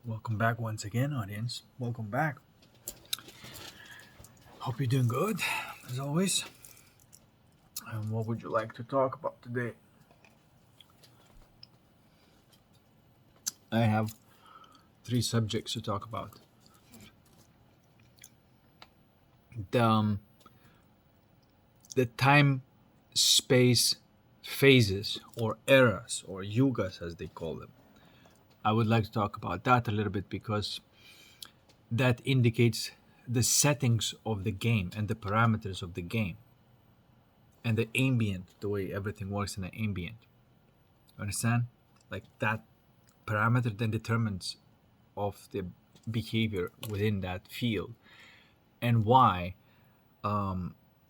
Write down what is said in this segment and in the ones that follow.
Welcome back once again, audience. Welcome back. Hope you're doing good, as always. And what would you like to talk about today? I have three subjects to talk about. The, um, the time space phases, or eras, or yugas as they call them. I would like to talk about that a little bit because that indicates the settings of the game and the parameters of the game and the ambient, the way everything works in the ambient. Understand? Like that parameter then determines of the behavior within that field and why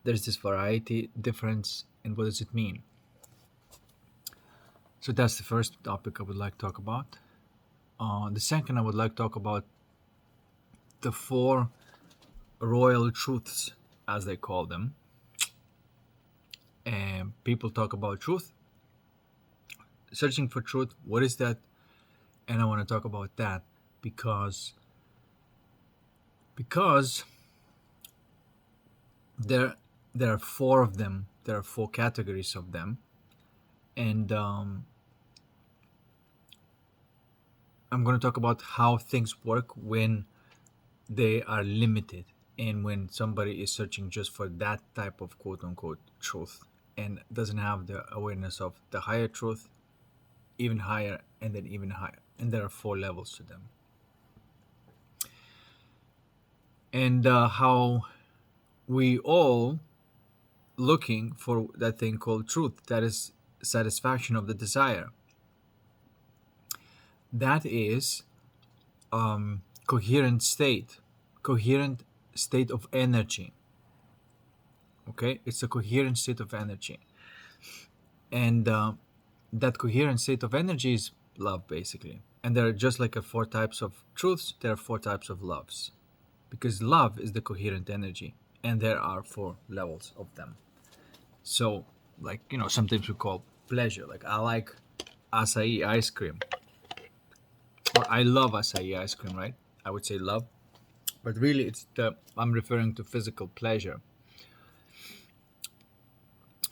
there's this variety difference and what does it mean. So that's the first topic I would like to talk about. The second, I would like to talk about the four royal truths, as they call them. And people talk about truth, searching for truth. What is that? And I want to talk about that because there are four of them. There are four categories of them, and I'm going to talk about how things work when they are limited and when somebody is searching just for that type of quote unquote truth and doesn't have the awareness of the higher truth, even higher, and then even higher. And there are four levels to them. And how we all looking for that thing called truth, that is satisfaction of the desire. That is coherent state of energy. Okay, it's a coherent state of energy, and that coherent state of energy is love, basically. And there are just like four types of truths, there are four types of loves, because love is the coherent energy, and there are four levels of them. So, like, sometimes we call pleasure, like I like acai ice cream, or I love acai ice cream, right? I would say love, but really I'm referring to physical pleasure.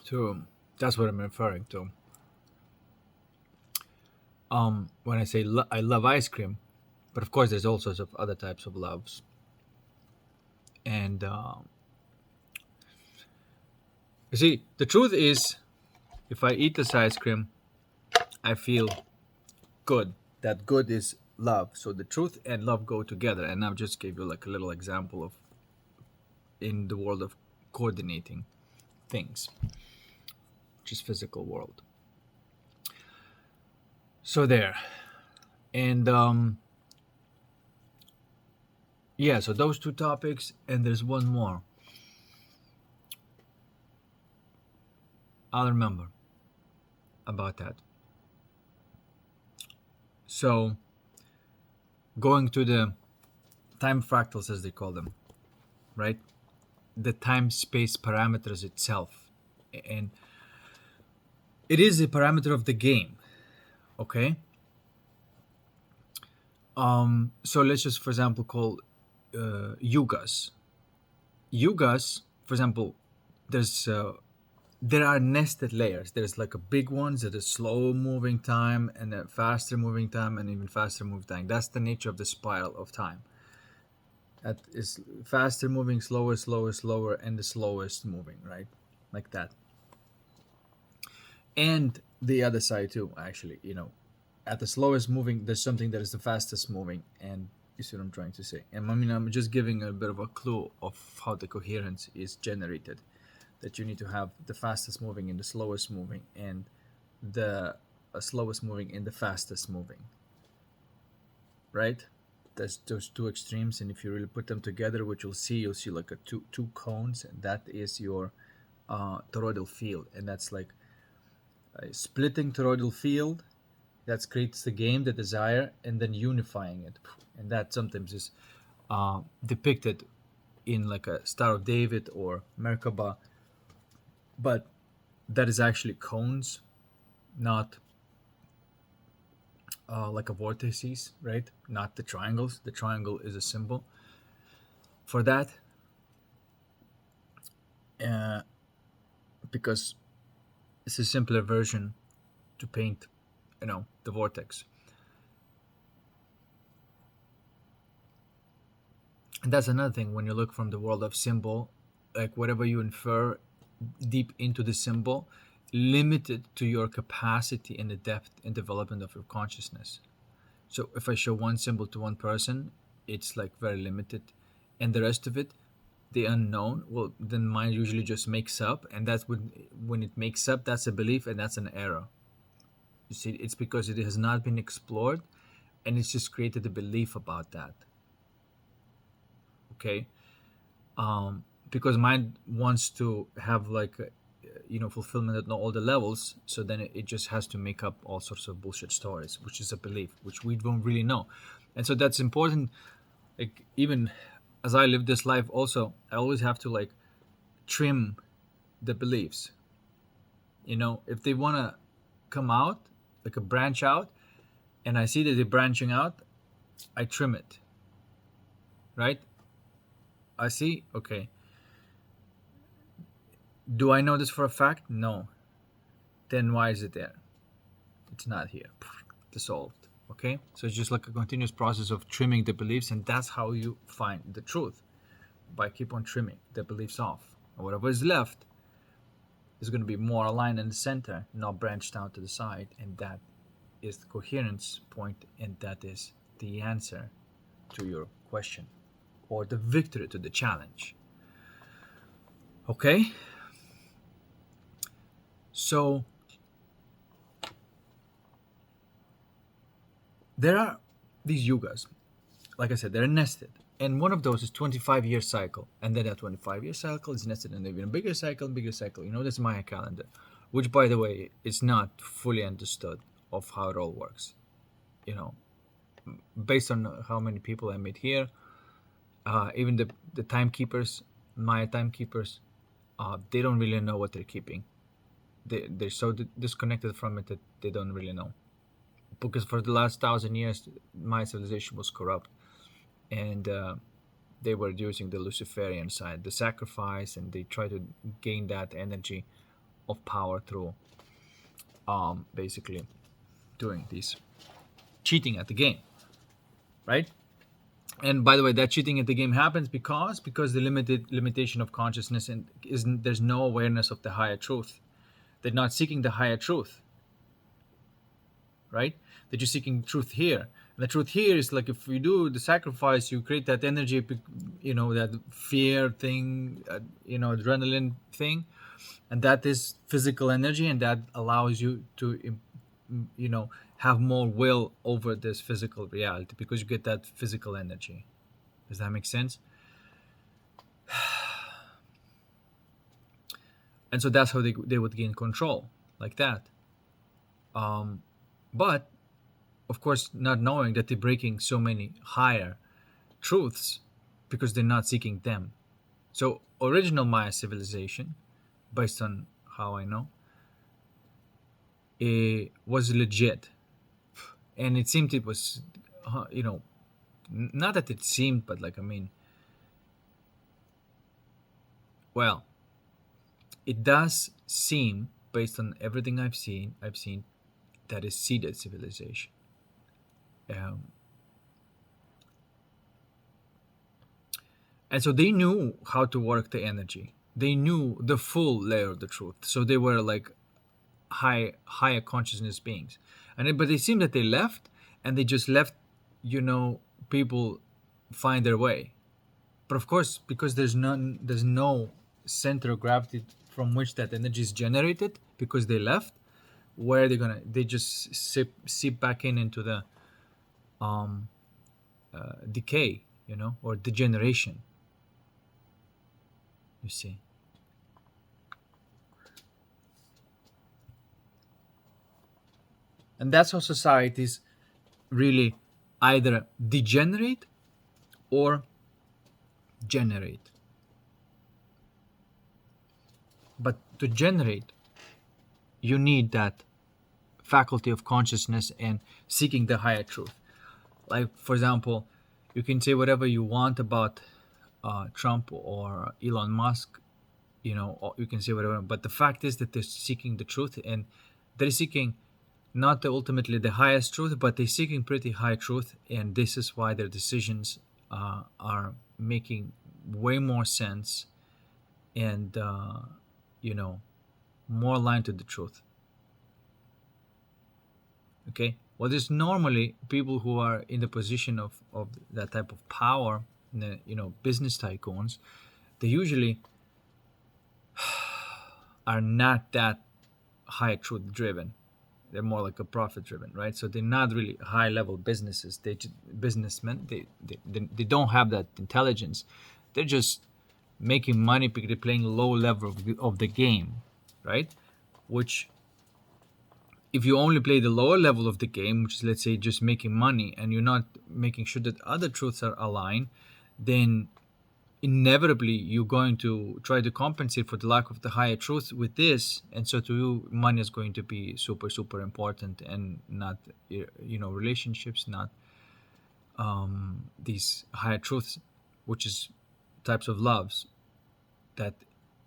So that's what I'm referring to. When I say I love ice cream, but of course there's all sorts of other types of loves. And you see, the truth is, if I eat this ice cream, I feel good. That good is love. So the truth and love go together. And I've just gave you like a little example of in the world of coordinating things, which is physical world. So there. And yeah, so those two topics, and there's one more. I'll remember about that. So, going to the time fractals, as they call them, right? The time-space parameters itself. And it is a parameter of the game, okay? So let's just, for example, call yugas. Yugas, for example, there are nested layers. There's like a big ones that is slow moving time, and a faster moving time, and even faster moving time. That's the nature of the spiral of time. That is faster moving, slower, and the slowest moving, right? Like that. And the other side too, actually, at the slowest moving, there's something that is the fastest moving, and you see what I'm trying to say. And I mean, I'm just giving a bit of a clue of how the coherence is generated. That you need to have the fastest moving and the slowest moving, and the slowest moving and the fastest moving, right? That's those two extremes, and if you really put them together, what you'll see like a two cones, and that is your toroidal field, and that's like a splitting toroidal field that creates the game, the desire, and then unifying it, and that sometimes is depicted in like a Star of David or Merkaba, but that is actually cones, not like a vortices, right? Not the triangles. The triangle is a symbol for that, uh, because it's a simpler version to paint, the vortex. And that's another thing when you look from the world of symbol, like whatever you infer deep into the symbol, limited to your capacity and the depth and development of your consciousness. So if I show one symbol to one person, it's like very limited, and the rest of it, the unknown, well, then mind usually just makes up, and that's when it makes up, that's a belief and that's an error. You see, it's because it has not been explored, and it's just created a belief about that. Okay, because mind wants to have like fulfillment at all the levels, so then it just has to make up all sorts of bullshit stories, which is a belief which we don't really know. And so that's important. Like, even as I live this life also, I always have to like trim the beliefs. If they want to come out, like a branch out, and I see that they're branching out, I trim it. Right? I see, okay, do I know this for a fact? No. Then why is it there? It's not here. Dissolved. Okay, so it's just like a continuous process of trimming the beliefs, and that's how you find the truth, by keep on trimming the beliefs off, and whatever is left is going to be more aligned in the center, not branched out to the side, and that is the coherence point, and that is the answer to your question, or the victory to the challenge. Okay, so there are these yugas. Like I said, they're nested. And one of those is 25-year cycle. And then that 25-year cycle is nested in an even bigger cycle, bigger cycle. That's Maya calendar, which, by the way, is not fully understood of how it all works. Based on how many people I met here, even the timekeepers, Maya timekeepers, they don't really know what they're keeping. They're so disconnected from it that they don't really know. Because for the last 1,000 years, Maya civilization was corrupt. And they were using the Luciferian side, the sacrifice, and they try to gain that energy of power through basically doing this cheating at the game, right? And by the way, that cheating at the game happens because the limitation of consciousness, and there's no awareness of the higher truth. They're not seeking the higher truth, right? That you're seeking truth here. And the truth here is like, if you do the sacrifice, you create that energy, that fear thing, adrenaline thing, and that is physical energy, and that allows you to, have more will over this physical reality, because you get that physical energy. Does that make sense? And so that's how they would gain control, like that. But of course, not knowing that they're breaking so many higher truths, because they're not seeking them. So original Maya civilization, based on how I know, it was legit, and it seemed it was, not that it seemed, but like, well, it does seem, based on everything I've seen that is seeded civilization. And so they knew how to work the energy. They knew the full layer of the truth. So they were like higher consciousness beings. But it seemed that they left, and they just left, people find their way. But of course, because there's no center of gravity from which that energy is generated, because they left, where they just seep back into the decay, or degeneration. You see. And that's how societies really either degenerate or generate. But to generate, you need that faculty of consciousness and seeking the higher truth. Like, for example, you can say whatever you want about Trump or Elon Musk, or you can say whatever, but the fact is that they're seeking the truth, and they're seeking not ultimately the highest truth, but they're seeking pretty high truth, and this is why their decisions are making way more sense and more aligned to the truth. Okay, well, there's normally people who are in the position of that type of power, business tycoons. They usually are not that high truth driven. They're more like a profit driven, right? So they're not really high level businesses. Businessmen. They don't have that intelligence. They're just making money because they're playing low level of the game, right? Which, if you only play the lower level of the game, which is, let's say, just making money, and you're not making sure that other truths are aligned, then inevitably you're going to try to compensate for the lack of the higher truth with this, and so to you, money is going to be super, super important, and not relationships, not these higher truths, which is types of loves that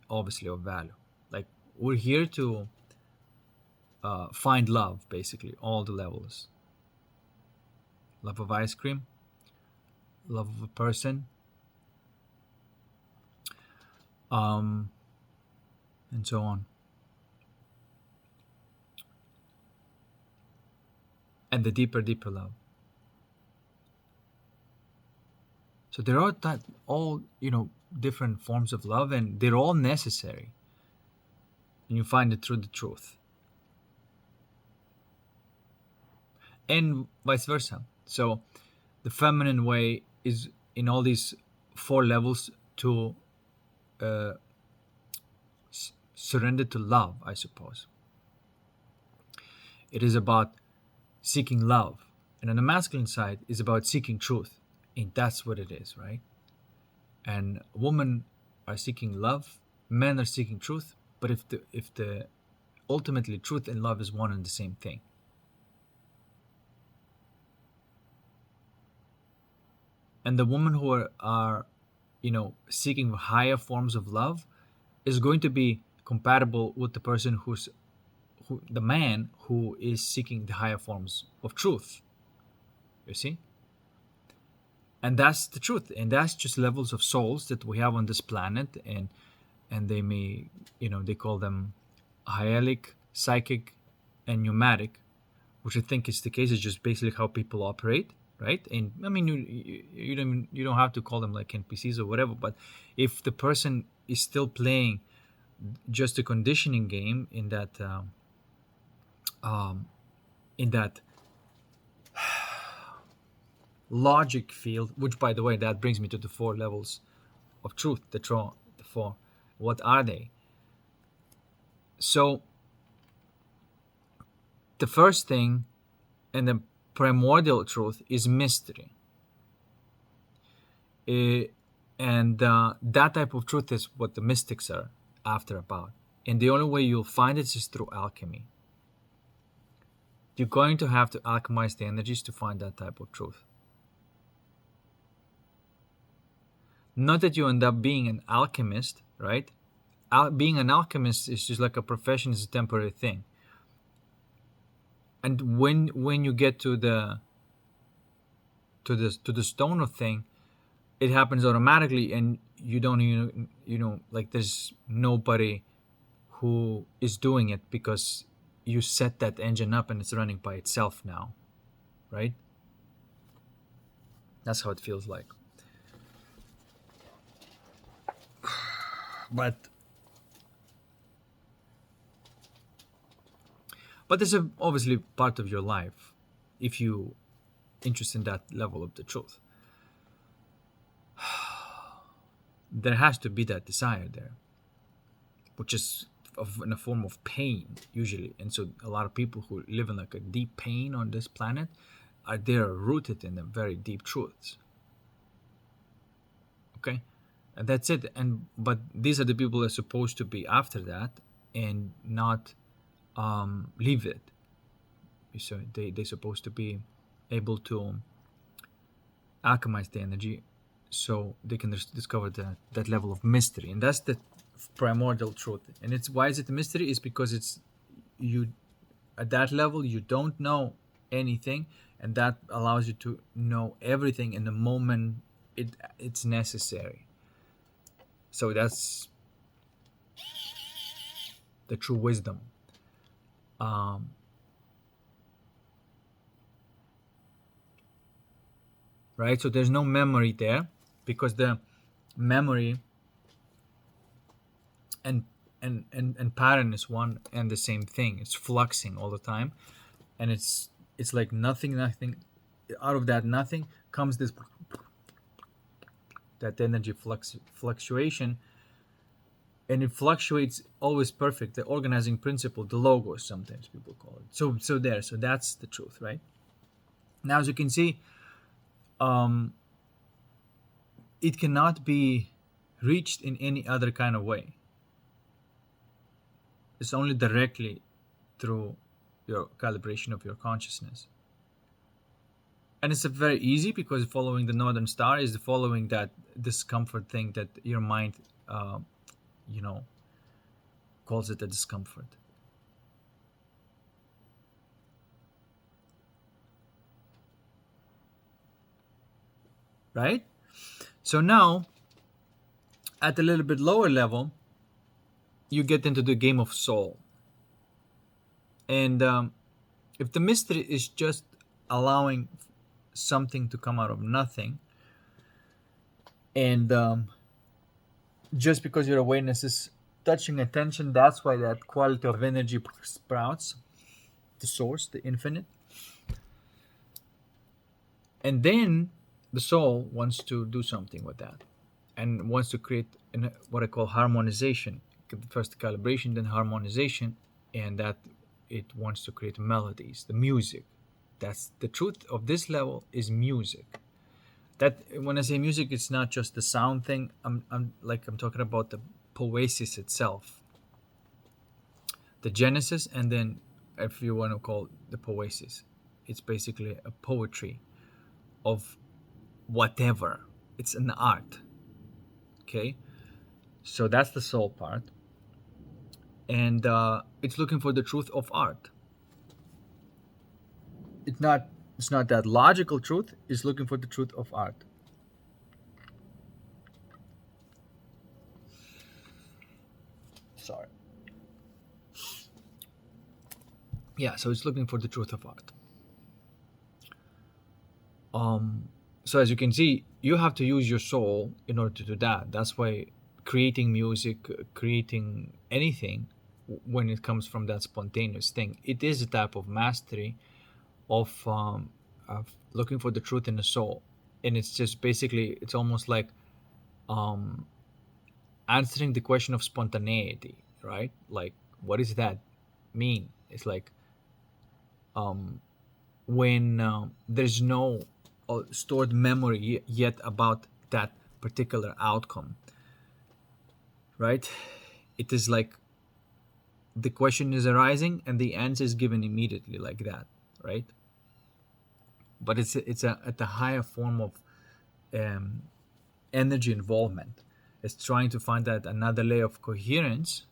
obviously of value. Like, we're here to find love, basically, all the levels. Love of ice cream, love of a person, and so on. And the deeper love. So there are all different forms of love, and they're all necessary. And you find it through the truth. And vice versa. So the feminine way is in all these 4 levels to surrender to love, I suppose. It is about seeking love. And on the masculine side is about seeking truth. And that's what it is, right? And women are seeking love, men are seeking truth, but if the ultimately truth and love is one and the same thing. And the women who are seeking higher forms of love is going to be compatible with the person the man who is seeking the higher forms of truth. You see? And that's the truth, and that's just levels of souls that we have on this planet, and they may, they call them hyalic, psychic, and pneumatic, which I think is the case. It's just basically how people operate, right? And I mean, you don't have to call them like NPCs or whatever, but if the person is still playing just a conditioning game in that logic field, which, by the way, that brings me to the 4 levels of truth, the 4. What are they? So the first thing, and the primordial truth, is mystery. And that type of truth is what the mystics are after about. And the only way you'll find it is through alchemy. You're going to have to alchemize the energies to find that type of truth. Not that you end up being an alchemist, right? Being an alchemist is just like a profession, is a temporary thing. And when you get to the stone of thing, it happens automatically, and you don't even like, there's nobody who is doing it, because you set that engine up and it's running by itself now, right? That's how it feels like. But this is obviously part of your life if you interested in that level of the truth. There has to be that desire there, which is in a form of pain usually. And so a lot of people who live in like a deep pain on this planet they're rooted in the very deep truths. Okay, and that's it. But these are the people that are supposed to be after that and not leave it. So they're supposed to be able to alchemize the energy, so they can discover that level of mystery, and that's the primordial truth. And it's why is it a mystery? Is because it's you at that level you don't know anything, and that allows you to know everything in the moment it's necessary. So that's the true wisdom. um, right? So there's no memory there, because the memory and and pattern is one and the same thing. It's fluxing all the time, and it's like nothing out of that nothing comes this, that energy fluctuation, and it fluctuates always perfect. The organizing principle, the logos, sometimes people call it. So that's the truth, right? Now, as you can see, um, it cannot be reached in any other kind of way. It's only directly through your calibration of your consciousness. And it's a very easy, because following the northern star is following that discomfort thing that your mind, uh, you know, calls it a discomfort. Right? So now, at a little bit lower level, you get into the game of soul. And if the mystery is just allowing something to come out of nothing, and just because your awareness is touching attention, that's why that quality of energy sprouts, the source, the infinite. And then the soul wants to do something with that, and wants to create what I call harmonization. First calibration, then harmonization, and that it wants to create melodies, the music. That's the truth of this level, is music. That when I say music, it's not just the sound thing. I'm talking about the poesis itself, the genesis, and then, if you want to call it the poesis, it's basically a poetry of whatever. It's an art. Okay, so that's the soul part, and it's looking for the truth of art. It's not that logical truth. It's looking for the truth of art. Sorry. Yeah, so it's looking for the truth of art. So as you can see, you have to use your soul in order to do that. That's why creating music, creating anything, when it comes from that spontaneous thing, it is a type of mastery of looking for the truth in the soul. And it's just basically, it's almost like um, answering the question of spontaneity, right? Like, what does that mean? It's like when there's no stored memory yet about that particular outcome, right? It is like the question is arising and the answer is given immediately, like that, right? But it's at the higher form of um, energy involvement. It's trying to find that another layer of coherence,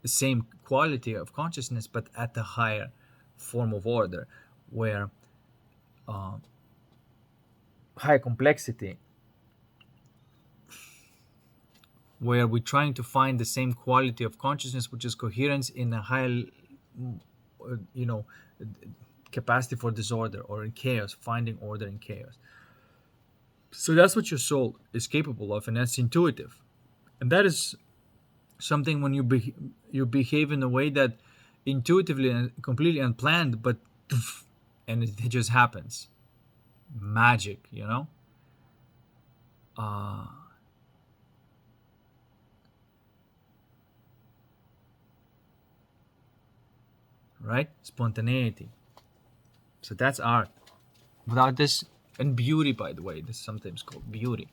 the same quality of consciousness, but at the higher form of order, where high complexity, where we're trying to find the same quality of consciousness, which is coherence in a high, you know, capacity for disorder, or in chaos, finding order in chaos. So that's what your soul is capable of, and that's intuitive. And that is something when you behave in a way that intuitively and completely unplanned, but and it just happens. Magic, you know? Right? Spontaneity. So that's art. Without this, and beauty, by the way, this is sometimes called beauty.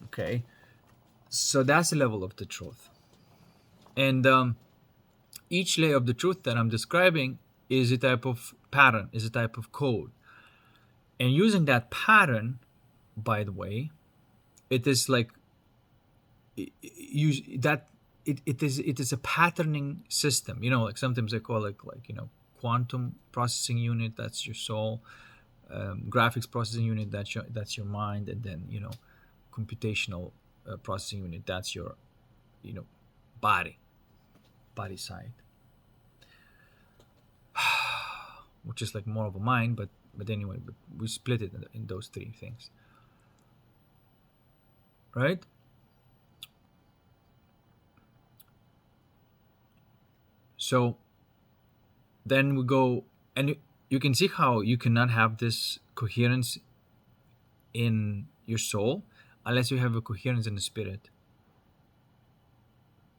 Okay, so that's the level of the truth. And each layer of the truth that I'm describing is a type of pattern, is a type of code. And using that pattern, by the way, it is like it is a patterning system. Like sometimes I call it quantum processing unit. That's your soul. Graphics processing unit. That's your mind, and then computational processing unit. That's your you know body side, which is like more of a mind, but anyway, but we split it in those three things, right? So then we go, and you can see how you cannot have this coherence in your soul unless you have a coherence in the spirit.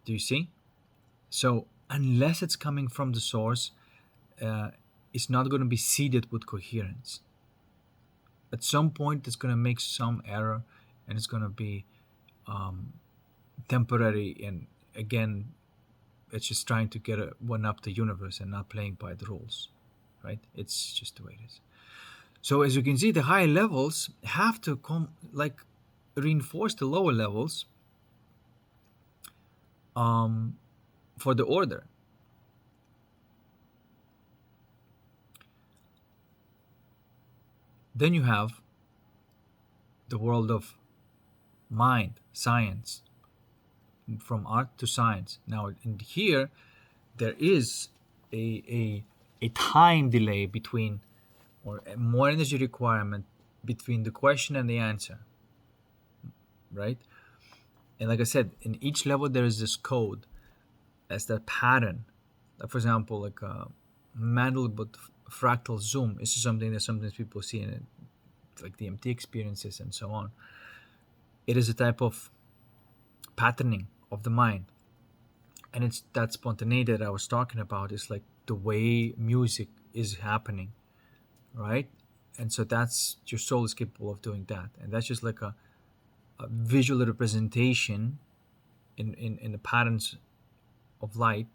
Do you see? So unless it's coming from the source, uh, it's not going to be seeded with coherence. At some point, it's going to make some error, and it's going to be temporary. And again, it's just trying to get one up the universe and not playing by the rules, right? It's just the way it is. So as you can see, the higher levels have to reinforce the lower levels for the order. Then you have the world of mind, science, from art to science. Now, in here, there is a time delay between, or a more energy requirement between the question and the answer, right? And like I said, in each level there is this code, as that pattern. Like for example, like a Mandelbrot fractal zoom is something that sometimes people see in it, like DMT experiences and so on. It is a type of patterning of the mind, and it's that spontaneity that I was talking about. Is like the way music is happening, right? And so that's your soul is capable of doing that, and that's just like a visual representation in the patterns of light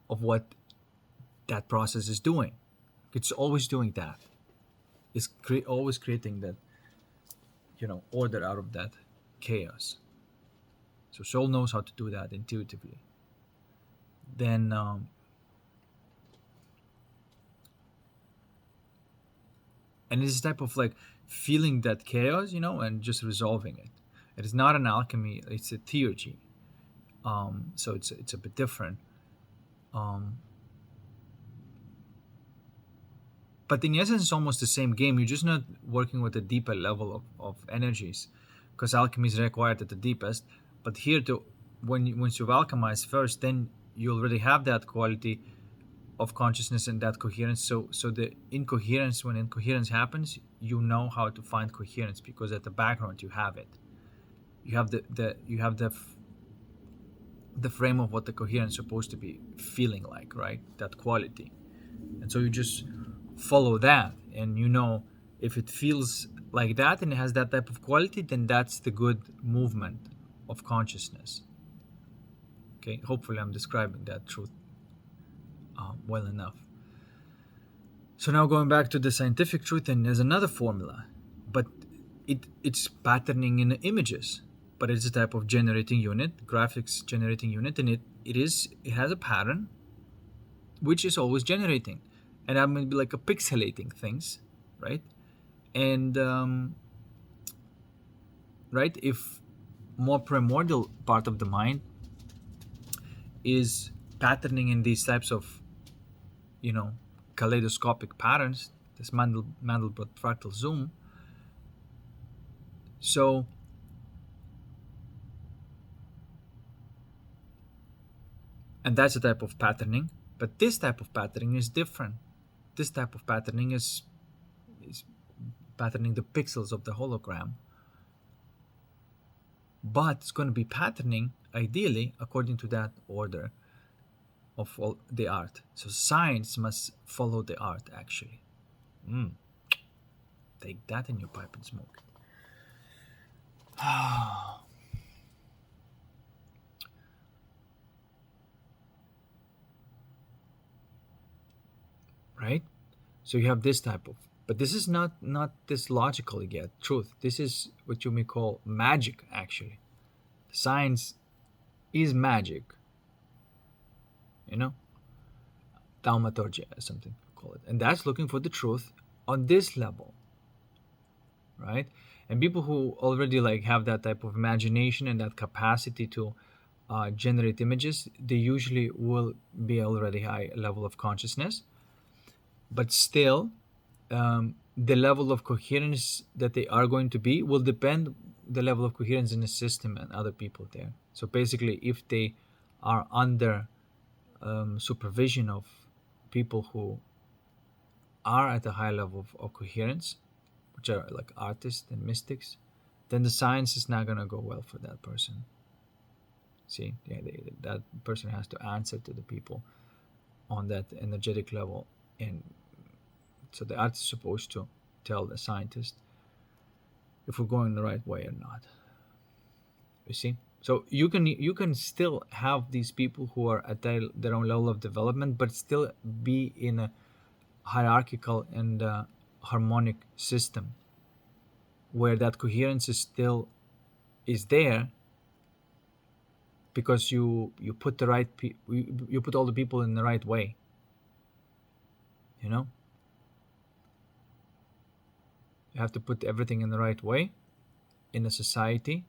of what that process is doing. It's always doing that. It's always creating that order out of that chaos. So soul knows how to do that intuitively. Then and it's type of like feeling that chaos, and just resolving it. It is not an alchemy; it's a theurgy. So it's a bit different. But in essence, it's almost the same game. You're just not working with a deeper level of energies, because alchemy is required at the deepest. But here, once you've alchemized first, then you already have that quality of consciousness and that coherence. So the incoherence, when incoherence happens, you know how to find coherence, because at the background you have it. You have the frame of what the coherence is supposed to be feeling like, right? That quality. And so you just follow that, and if it feels like that and it has that type of quality, then that's the good movement of consciousness. Okay, hopefully I'm describing that truth well enough. So now going back to the scientific truth, and there's another formula, but it's patterning in images, but it's a type of generating unit, graphics generating unit, and it has a pattern which is always generating, and I'm gonna be like a pixelating things, right? And right, if more primordial part of the mind is patterning in these types of kaleidoscopic patterns, this Mandelbrot fractal zoom. So and that's a type of patterning, but this type of patterning is different. This type of patterning is patterning the pixels of the hologram, but it's going to be patterning ideally according to that order of all the art. So science must follow the art, actually. Take that in your pipe and smoke it. right? So you have this type of, but this is not this logical yet truth. This is what you may call magic. Actually, science is magic, you know, thaumaturgy or something you call it, and that's looking for the truth on this level, right? And people who already like have that type of imagination and that capacity to generate images, they usually will be already high level of consciousness, but still the level of coherence that they are going to be will depend the level of coherence in the system and other people there. So basically, if they are under supervision of people who are at a high level of coherence, which are like artists and mystics, then the science is not going to go well for that person. See, yeah, that person has to answer to the people on that energetic level, and so the artist is supposed to tell the scientist if we're going the right way or not. You see, so you can still have these people who are at their own level of development, but still be in a hierarchical and harmonic system where that coherence is still is there, because you put the right you put all the people in the right way, you know. You have to put everything in the right way in a society,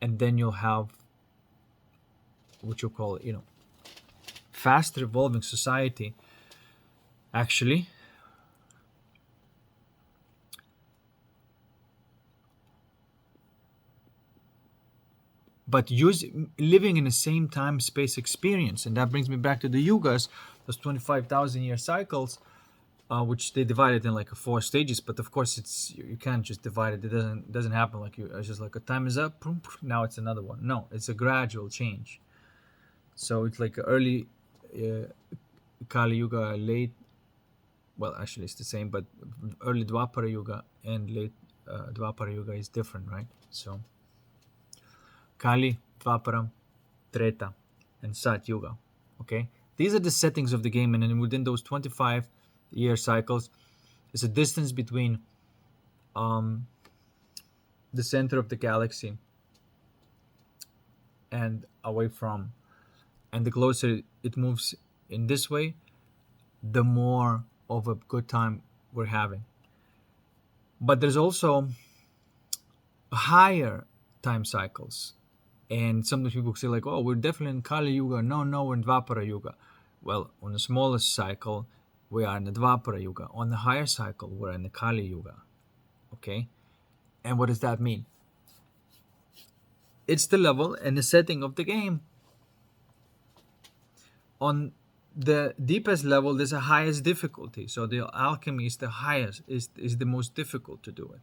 and then you'll have what you call, fast evolving society, actually. But living in the same time space experience, and that brings me back to the yugas, those 25,000 year cycles, which they divided in like 4 stages. But of course, you can't just divide it. It doesn't happen like it's just like a time is up, now it's another one. No, it's a gradual change. So it's like early Kali Yuga, late, well, actually it's the same, but early Dwapara Yuga and late Dwapara Yuga is different, right? So Kali, Dwapara, Treta, and Sat Yuga. Okay, these are the settings of the game, and then within those 25-year cycles, there's a distance between the center of the galaxy and away from, and the closer it moves in this way, the more of a good time we're having. But there's also higher time cycles, and sometimes people say like, oh, we're definitely in Kali Yuga. No, we're in Dvapara Yuga. Well, on the smallest cycle we are in the Dvapara Yuga. On the higher cycle we're in the Kali Yuga. Okay, and what does that mean? It's the level and the setting of the game. On the deepest level, there's a highest difficulty. So the alchemy is the highest, is the most difficult to do it.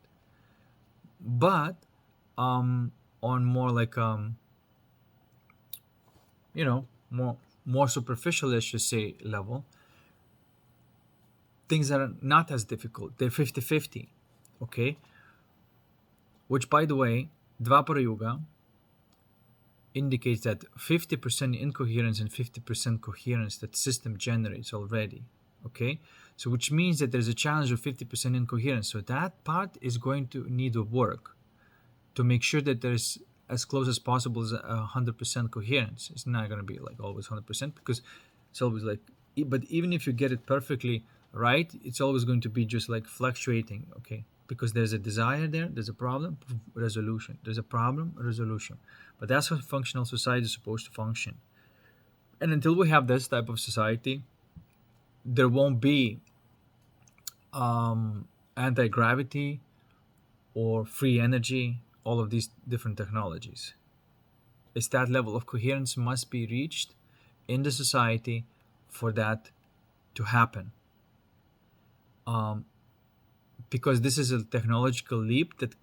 But on more like more superficial, let's just say, level, things are not as difficult. They're 50-50. Okay, which, by the way, Dvapara Yuga indicates that 50% incoherence and 50% coherence that system generates already. Okay, so which means that there's a challenge of 50% incoherence. So that part is going to need to work to make sure that there's as close as possible as 100% coherence. It's not going to be like always 100%, because it's always like, but even if you get it perfectly right, it's always going to be just like fluctuating. Okay, because there's a desire there's a problem, resolution, there's a problem, resolution. But that's how functional society is supposed to function. And until we have this type of society, there won't be anti-gravity or free energy, all of these different technologies. It's that level of coherence must be reached in the society for that to happen. Because this is a technological leap that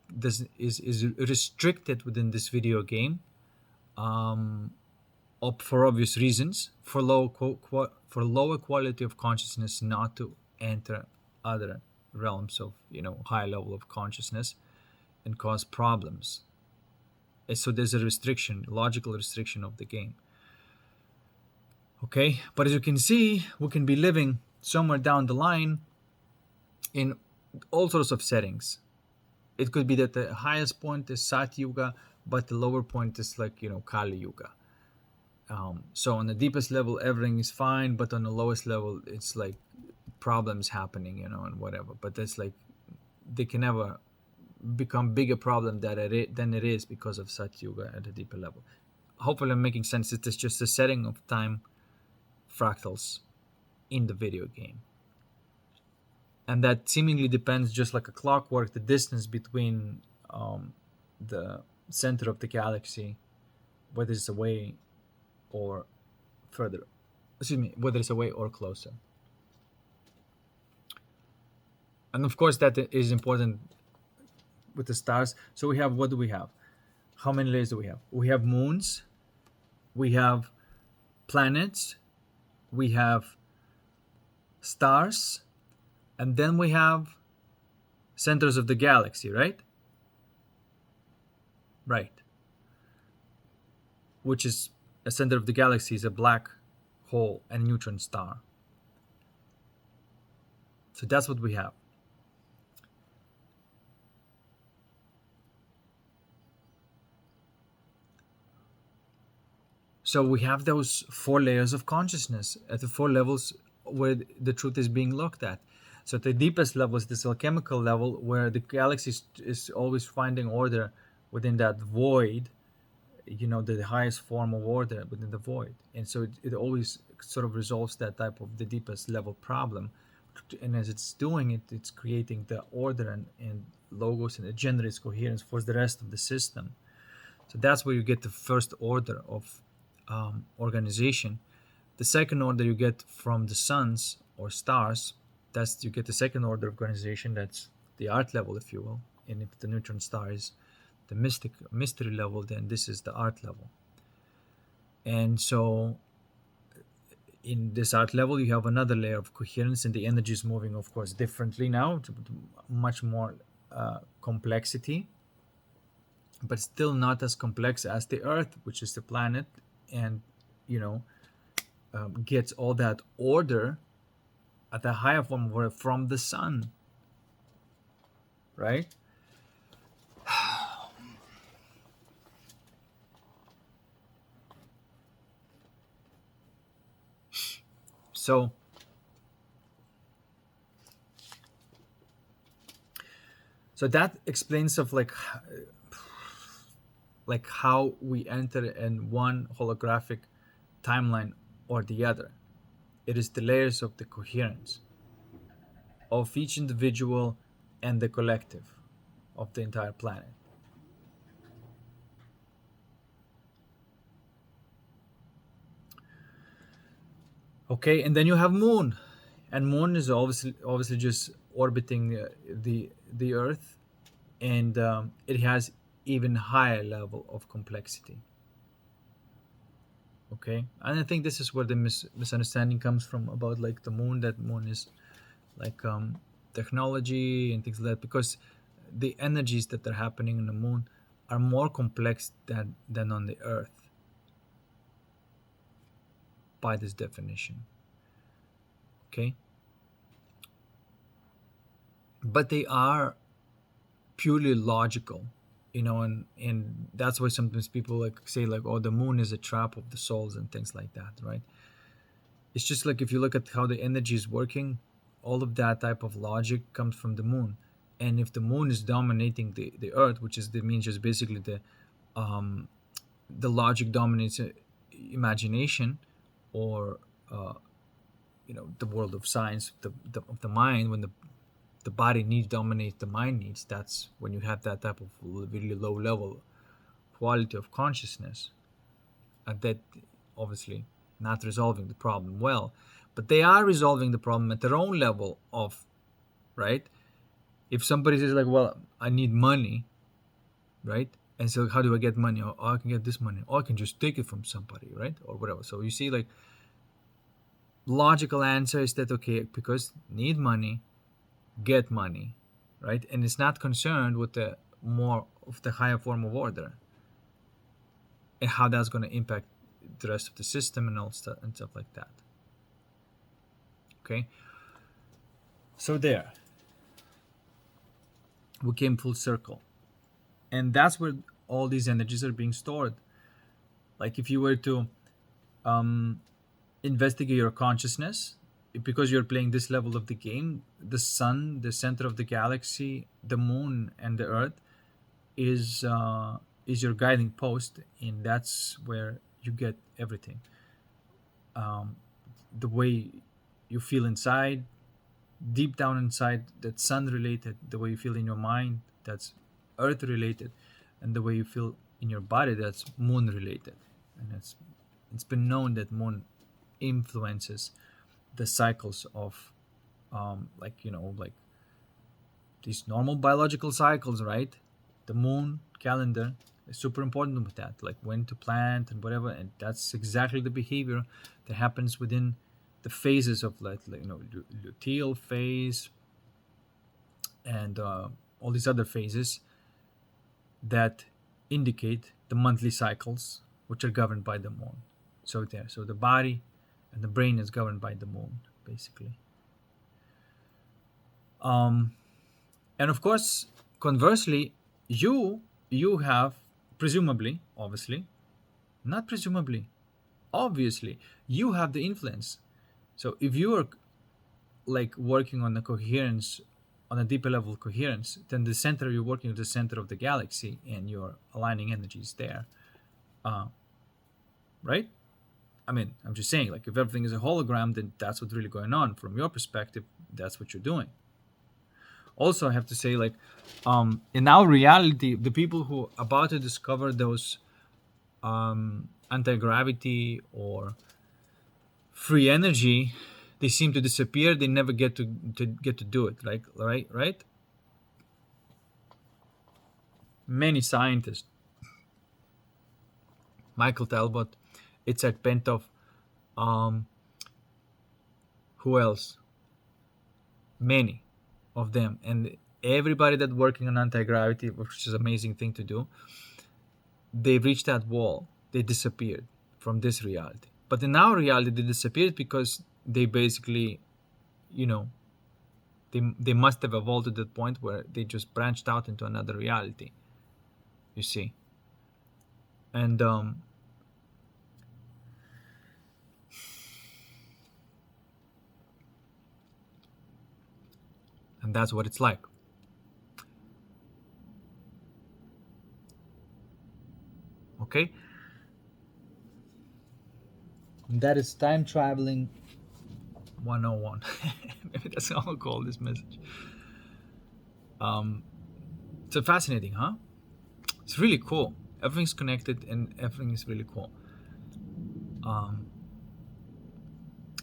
is restricted within this video game, for obvious reasons, for lower quality of consciousness not to enter other realms of high level of consciousness and cause problems. And so there's a restriction, logical restriction of the game. Okay, but as you can see, we can be living somewhere down the line in all sorts of settings. It could be that the highest point is Sat Yuga, but the lower point is like, Kali Yuga. So on the deepest level, everything is fine, but on the lowest level, it's like problems happening, and whatever. But that's like, they can never become bigger problem than it is because of Sat Yuga at a deeper level. Hopefully I'm making sense. It is just a setting of time fractals in the video game. And that seemingly depends, just like a clockwork, the distance between the center of the galaxy, whether it's away or further, whether it's away or closer. And of course that is important with the stars. So we have, what do we have? How many layers do we have? We have moons, we have planets, we have stars, and then we have centers of the galaxy, right? Right. Which is a center of the galaxy is a black hole and a neutron star. So that's what we have. So we have those 4 layers of consciousness at the 4 levels where the truth is being looked at. So the deepest level is this alchemical level, where the galaxy is always finding order within that void, the highest form of order within the void. And so it always sort of resolves that type of the deepest level problem. And as it's doing it, it's creating the order and logos, and it generates coherence for the rest of the system. So that's where you get the first order of organization. The second order you get from the suns or stars. That's, you get the second order of organization. That's the art level, if you will. And if the neutron star is the mystery level, then this is the art level. And so in this art level, you have another layer of coherence, and the energy is moving, of course, differently now, to much more complexity, but still not as complex as the Earth, which is the planet, and gets all that order at the higher form from the sun, right? So that explains of like how we enter in one holographic timeline or the other. It is the layers of the coherence of each individual and the collective of the entire planet. Okay, and then you have moon, and moon is obviously just orbiting the Earth, and it has even higher level of complexity. Okay, and I think this is where the misunderstanding comes from about like the moon, that moon is like technology and things like that, because the energies that are happening on the moon are more complex than on the Earth, by this definition. Okay, but they are purely logical, and that's why sometimes people like say like, oh, the moon is a trap of the souls and things like that, right? It's just like, if you look at how the energy is working, all of that type of logic comes from the moon. And if the moon is dominating the Earth, which is means just basically the logic dominates imagination, or the world of science, of the mind. When the body needs dominates the mind needs, that's when you have that type of really low level quality of consciousness, and that obviously not resolving the problem well. But they are resolving the problem at their own level of, right? If somebody says like, well, I need money, right? And so how do I get money? Oh, I can get this money. Or I can just take it from somebody, right? Or whatever. So you see, like, logical answer is that, okay, because need money, get money, right? And it's not concerned with the more of the higher form of order and how that's going to impact the rest of the system and all stuff and stuff like that. Okay, So there, we came full circle. And that's where all these energies are being stored. Like if you were to investigate your consciousness, because you're playing this level of the game, the sun, the center of the galaxy, the moon, and the earth is your guiding post, and that's where you get everything. The way you feel inside, deep down inside, that's sun related. The way you feel in your mind, that's earth related, and the way you feel in your body, that's moon related. And it's been known that moon influences the cycles of like these normal biological cycles, right? The moon calendar is super important with that, like when to plant and whatever, and that's exactly the behavior that happens within the phases of luteal phase and all these other phases that indicate the monthly cycles, which are governed by the moon. So the body and the brain is governed by the moon, basically. And of course, conversely, you have presumably, obviously, not presumably, obviously, you have the influence. So if you are like working on the coherence, on a deeper level of coherence, then the center you're working with the center of the galaxy, and you're aligning energies there, right? I mean, I'm just saying, like, if everything is a hologram, then that's what's really going on. From your perspective, that's what you're doing. Also, I have to say, like, in our reality, the people who are about to discover those anti-gravity or free energy, they seem to disappear. They never get to do it. Like, right? Many scientists, Michael Talbot, Itzhak Bentov, who else? Many of them, and everybody that working on anti-gravity, which is an amazing thing to do, they reached that wall. They disappeared from this reality. But in our reality, they disappeared because they basically, they must have evolved to that point where they just branched out into another reality. You see, and that's what it's like. Okay, and that is time traveling 101. Maybe that's how I'll call this message. So fascinating, huh? It's really cool. Everything's connected and everything is really cool. I'm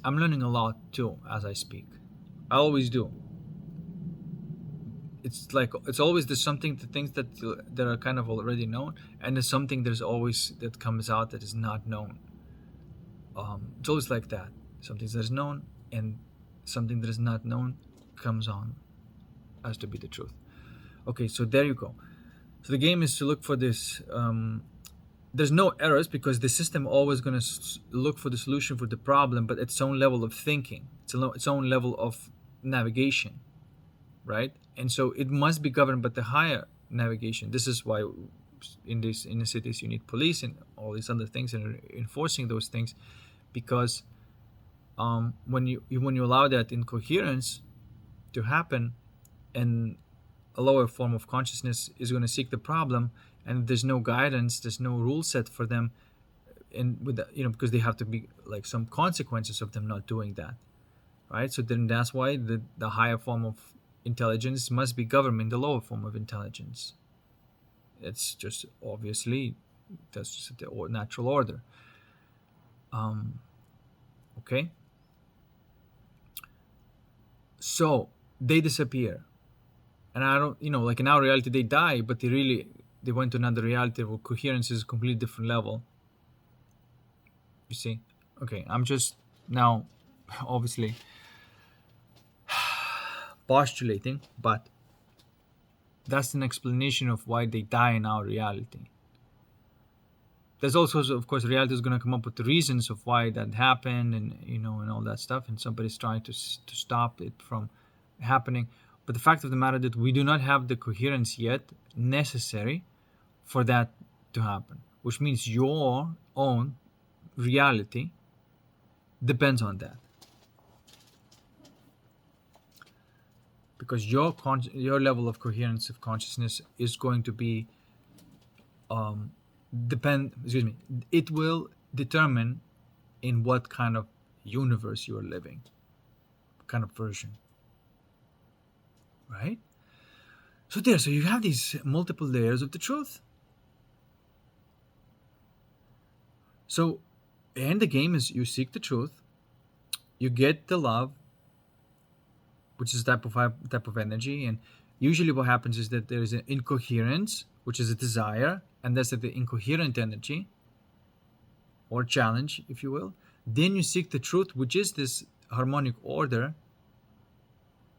learning a lot too as I speak. I always do. It's like it's always there's something, the things that are kind of already known, and there's something there's always that comes out that is not known. It's always like that. Something that is known and something that is not known comes on as to be the truth. Okay, so there you go. So the game is to look for this. There's no errors because the system always going to look for the solution for the problem, but its own level of thinking, its own level of navigation, right? And so it must be governed by the higher navigation. This is why in the cities you need police and all these other things and enforcing those things, because when you allow that incoherence to happen, and a lower form of consciousness is going to seek the problem, and there's no guidance, there's no rule set for them, and with because they have to be like some consequences of them not doing that, right? So then that's why the higher form of intelligence must be governed the lower form of intelligence. It's just obviously that's just the natural order. Okay, so they disappear, and I don't, like in our reality they die, but they went to another reality where coherence is a completely different level. You see? Okay, I'm just now obviously postulating, but that's an explanation of why they die in our reality. There's also, of course, reality is going to come up with the reasons of why that happened, and and all that stuff, and somebody's trying to stop it from happening. But the fact of the matter that we do not have the coherence yet necessary for that to happen, which means your own reality depends on that. Because your level of coherence of consciousness is going to be it will determine in what kind of universe you are living, kind of version, right? So you have these multiple layers of the truth. So, and the game is you seek the truth, you get the love, which is type of energy, and usually what happens is that there is an incoherence, which is a desire, and that's the incoherent energy or challenge, if you will. Then you seek the truth, which is this harmonic order,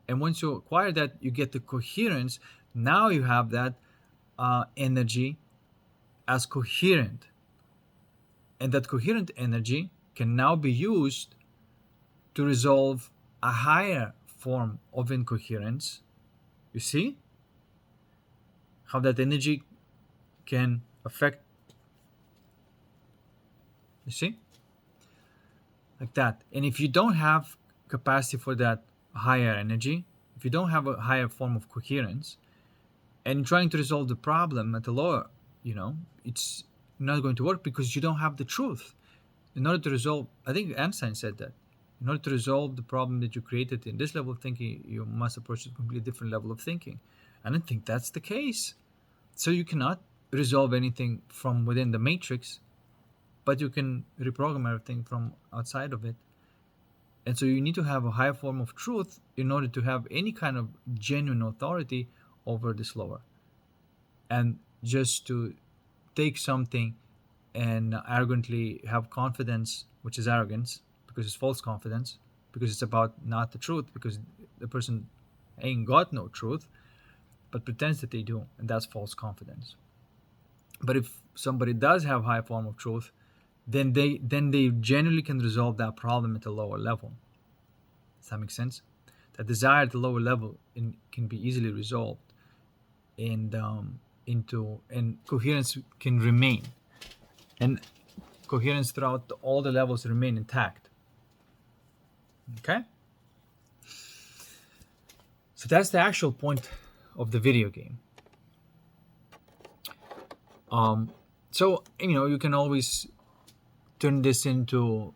and once you acquire that, you get the coherence. Now you have that energy as coherent, and that coherent energy can now be used to resolve a higher form of incoherence. You see how that energy can affect, you see, like that. And if you don't have capacity for that higher energy, if you don't have a higher form of coherence, and trying to resolve the problem at the lower, it's not going to work because you don't have the truth. In order to resolve, I think Einstein said that, in order to resolve the problem that you created in this level of thinking, you must approach a completely different level of thinking. I don't think that's the case. So you cannot resolve anything from within the matrix, but you can reprogram everything from outside of it. And so you need to have a higher form of truth in order to have any kind of genuine authority over this lower. And just to take something and arrogantly have confidence, which is arrogance, because it's false confidence, because it's about not the truth, because the person ain't got no truth, but pretends that they do, and that's false confidence. But if somebody does have high form of truth, then they genuinely can resolve that problem at a lower level. Does that make sense? That desire at the lower level can be easily resolved, and coherence can remain, and coherence throughout all the levels remain intact. Okay? So that's the actual point of the video game. So you can always turn this into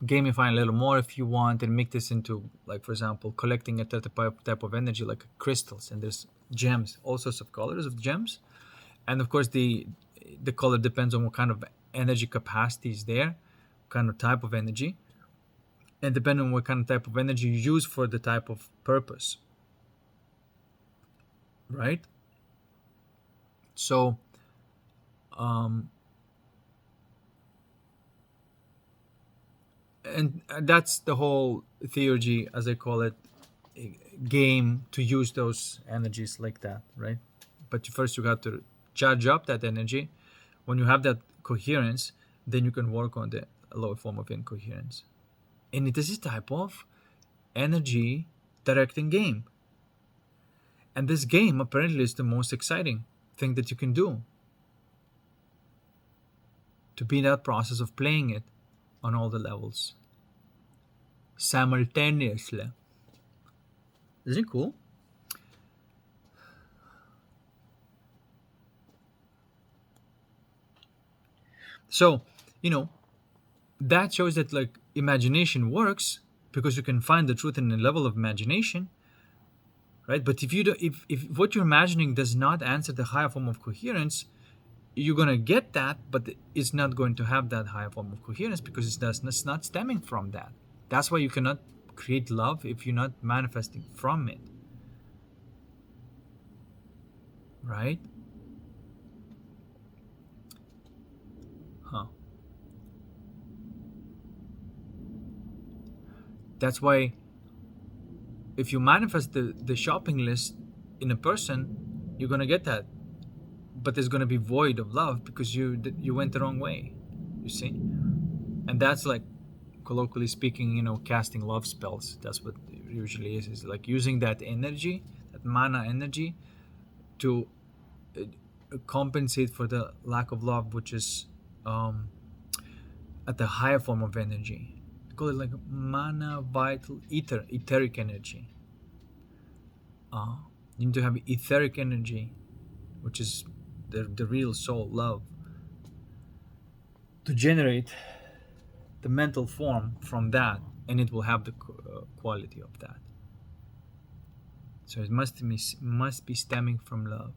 gamify a little more if you want, and make this into, like, for example, collecting a type of energy like crystals, and there's gems, all sorts of colors of gems, and of course the color depends on what kind of energy capacity is there, what kind of type of energy, and depending on what kind of type of energy you use for the type of purpose, right? So and that's the whole theurgy, as I call it, game, to use those energies like that, right? But first you got to charge up that energy. When you have that coherence, then you can work on the lower form of incoherence. And it is a type of energy directing game. And this game apparently is the most exciting thing that you can do, to be in that process of playing it on all the levels simultaneously. Isn't it cool? So, that shows that, like, imagination works, because you can find the truth in the level of imagination, right? But if what you're imagining does not answer the higher form of coherence, you're going to get that, but it's not going to have that higher form of coherence, because it's not stemming from that. That's why you cannot create love if you're not manifesting from it, right? That's why if you manifest the shopping list in a person, you're going to get that, but there's going to be void of love, because you went the wrong way, you see. And that's, like, colloquially speaking, casting love spells. That's what usually is like using that energy, that mana energy, to compensate for the lack of love, which is um, at the higher form of energy. We call it like mana, vital, etheric energy. You need to have etheric energy, which is the real soul, love, to generate the mental form from that, and it will have the quality of that. So it must be stemming from love.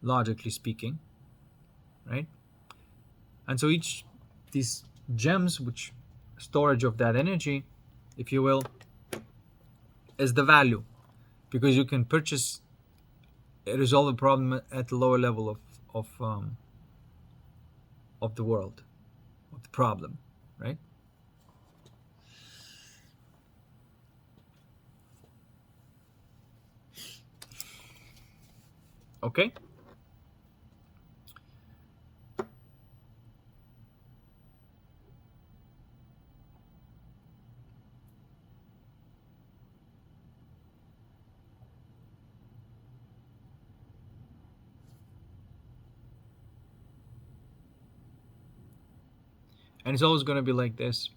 Logically speaking, right? And so each these gems, which storage of that energy, if you will, is the value, because you can purchase resolve a problem at the lower level of the world, of the problem, right? Okay. And it's always going to be like this.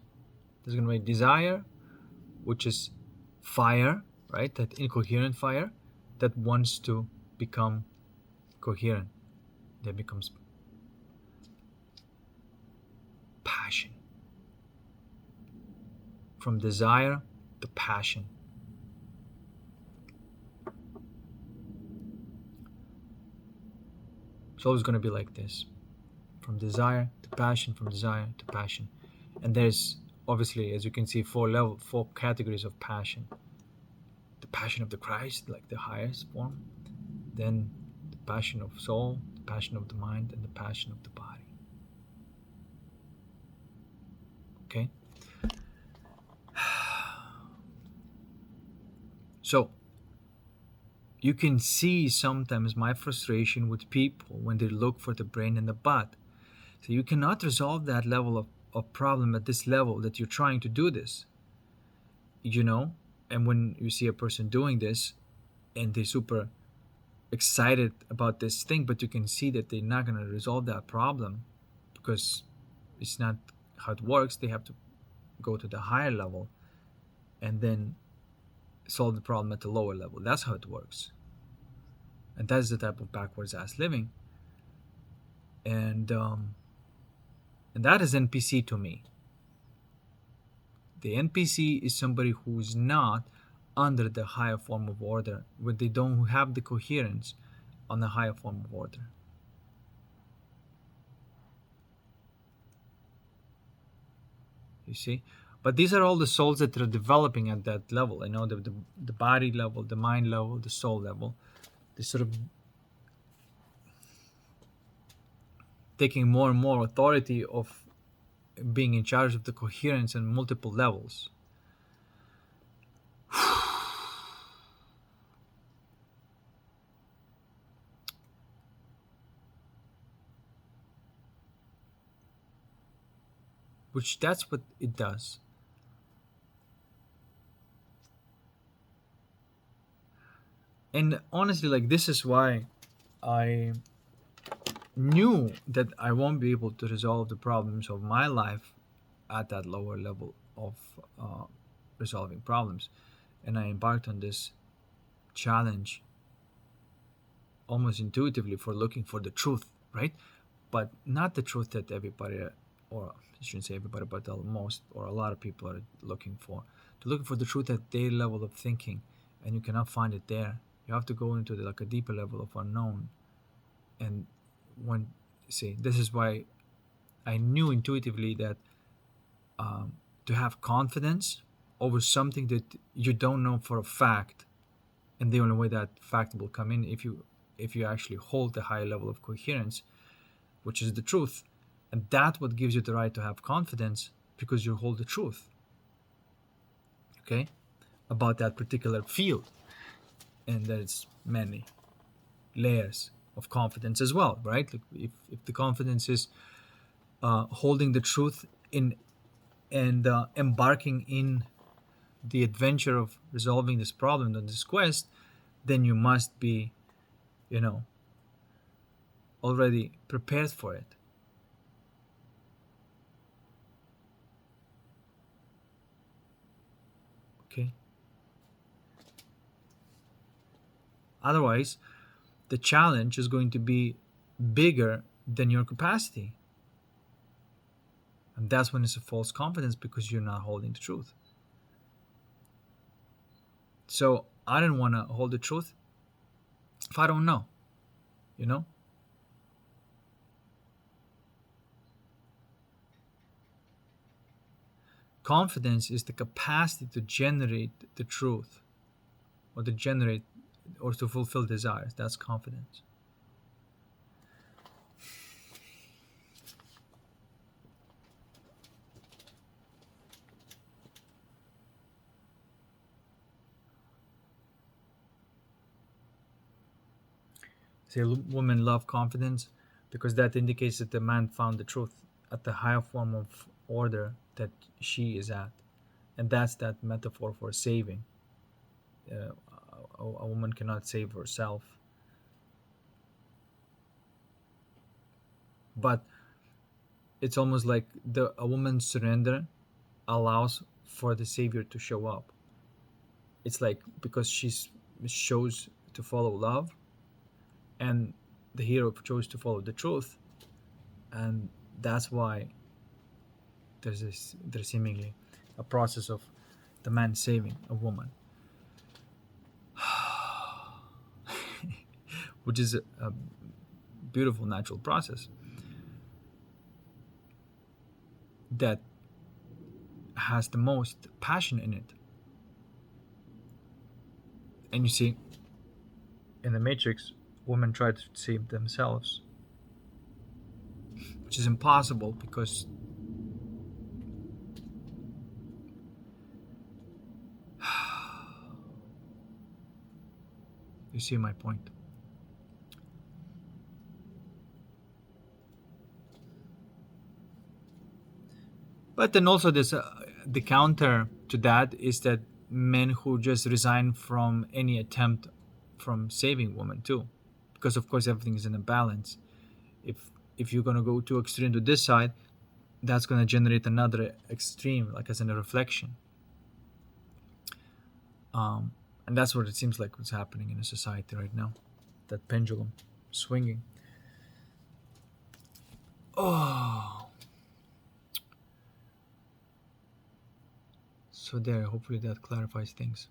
There's going to be desire, which is fire, right? That incoherent fire that wants to become coherent. That becomes passion. From desire to passion. It's always going to be like this. From desire to passion, from desire to passion. And there's obviously, as you can see, four categories of passion. The passion of the Christ, like the highest form. Then the passion of soul, the passion of the mind, and the passion of the body. Okay? So, you can see sometimes my frustration with people when they look for the brain and the butt. So you cannot resolve that level of problem at this level that you're trying to do this. You know? And when you see a person doing this and they're super excited about this thing, but you can see that they're not going to resolve that problem because it's not how it works. They have to go to the higher level and then solve the problem at the lower level. That's how it works. And that's the type of backwards ass living. And that is NPC to me. The NPC is somebody who's not under the higher form of order, where they don't have the coherence on the higher form of order. You see? But these are all the souls that are developing at that level. I know the body level, the mind level, the soul level. They sort of taking more and more authority of being in charge of the coherence on multiple levels. Which that's what it does. And honestly, like, this is why I knew that I won't be able to resolve the problems of my life at that lower level of resolving problems. And I embarked on this challenge almost intuitively for looking for the truth, right? But not the truth that everybody, or I shouldn't say everybody, but most or a lot of people are looking for. To look for the truth at their level of thinking, and you cannot find it there. You have to go into like a deeper level of unknown. And this is why I knew intuitively that to have confidence over something that you don't know for a fact, and the only way that fact will come in if you actually hold the higher level of coherence, which is the truth. And that's what gives you the right to have confidence, because you hold the truth, okay, about that particular field. And there's many layers of confidence as well, right? Like if the confidence is holding the truth in and embarking in the adventure of resolving this problem on this quest, then you must be, you know, already prepared for it. Okay. Otherwise, the challenge is going to be bigger than your capacity. And that's when it's a false confidence, because you're not holding the truth. So I don't want to hold the truth if I don't know, you know? Confidence is the capacity to generate the truth, or to generate or to fulfill desires. That's confidence. Say women love confidence because that indicates that the man found the truth at the higher form of order that she is at. And that's that metaphor for saving. Uh, a woman cannot save herself. But it's almost like a woman's surrender allows for the savior to show up. It's like because she chose to follow love, and the hero chose to follow the truth, and that's why there's seemingly a process of the man saving a woman, which is a beautiful natural process that has the most passion in it. And you see, in the Matrix, women try to save themselves, which is impossible because you see my point. But then also this the counter to that is that men who just resign from any attempt from saving women too, because of course everything is in a balance. If you're gonna go too extreme to this side, that's gonna generate another extreme, like as in a reflection. And that's what it seems like what's happening in a society right now. That pendulum swinging. Oh, so there. Hopefully that clarifies things.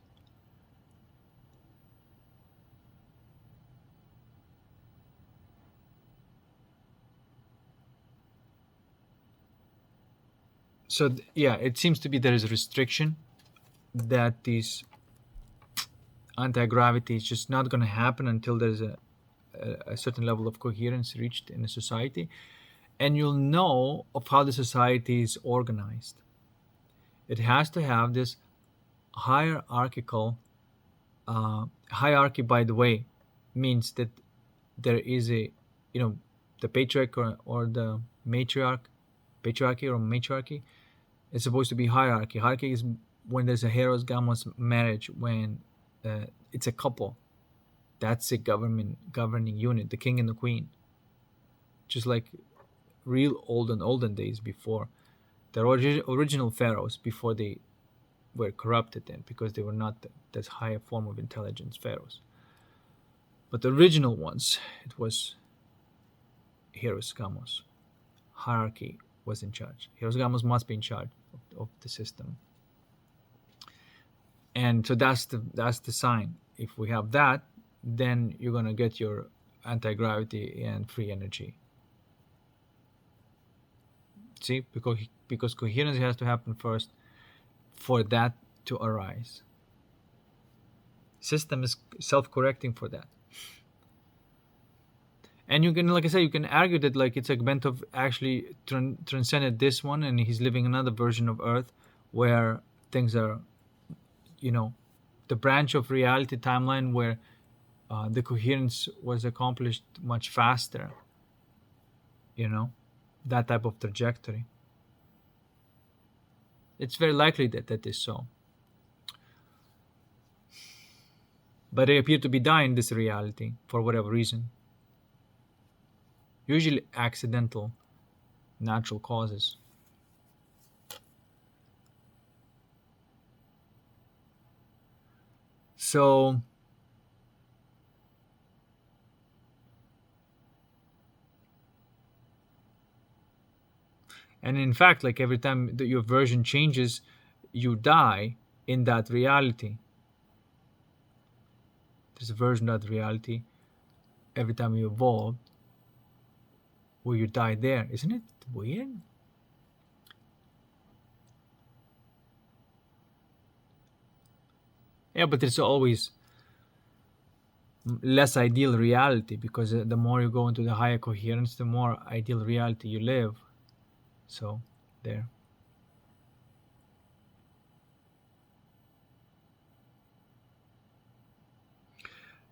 So yeah, it seems to be there is a restriction that these anti-gravity is just not going to happen until there's a certain level of coherence reached in a society, and you'll know of how the society is organized. It has to have this hierarchical hierarchy. By the way, means that there is a, the patriarch or the patriarchy or matriarchy. It's supposed to be hierarchy. Hierarchy is when there's a heros gamos marriage, when it's a couple. That's a governing unit, the king and the queen. Just like real olden days, before the original pharaohs, before they were corrupted, then, because they were not that high a form of intelligence pharaohs. But the original ones, it was heros gamos. Hierarchy was in charge. Heros gamos must be in charge of the system. And so that's the sign. If we have that, then you're going to get your anti-gravity and free energy. See, because coherence has to happen first for that to arise. System is self-correcting for that. And you can, like I said, you can argue that like it's Bentov actually transcended this one, and he's living another version of Earth where things are, the branch of reality timeline where the coherence was accomplished much faster. that type of trajectory. It's very likely that that is so. But they appear to be dying in this reality for whatever reason. Usually accidental, natural causes. So and in fact, like every time that your version changes, you die in that reality. There's a version of that reality every time you evolve where you die there. Isn't it weird? Yeah, but it's always less ideal reality, because the more you go into the higher coherence, the more ideal reality you live. So there.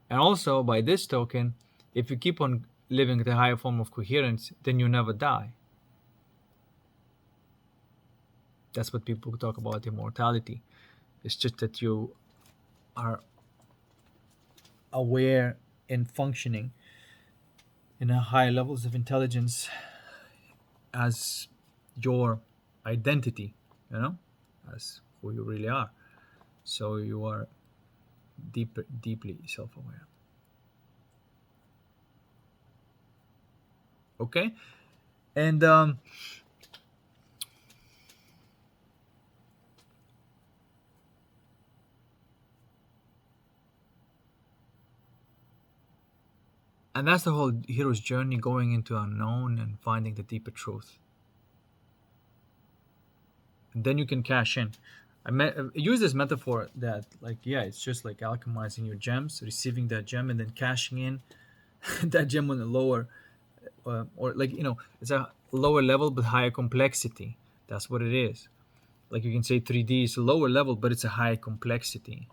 And also, by this token, if you keep on living the higher form of coherence, then you never die. That's what people talk about immortality. It's just that you are aware and functioning in a higher levels of intelligence as your identity, you know, as who you really are. So you are deeply self-aware. Okay, and and that's the whole hero's journey, going into unknown and finding the deeper truth. And then you can cash in. Use this metaphor that, like, yeah, it's just like alchemizing your gems, receiving that gem, and then cashing in that gem on a lower, or like, it's a lower level but higher complexity. That's what it is. Like you can say 3D is a lower level, but it's a high complexity.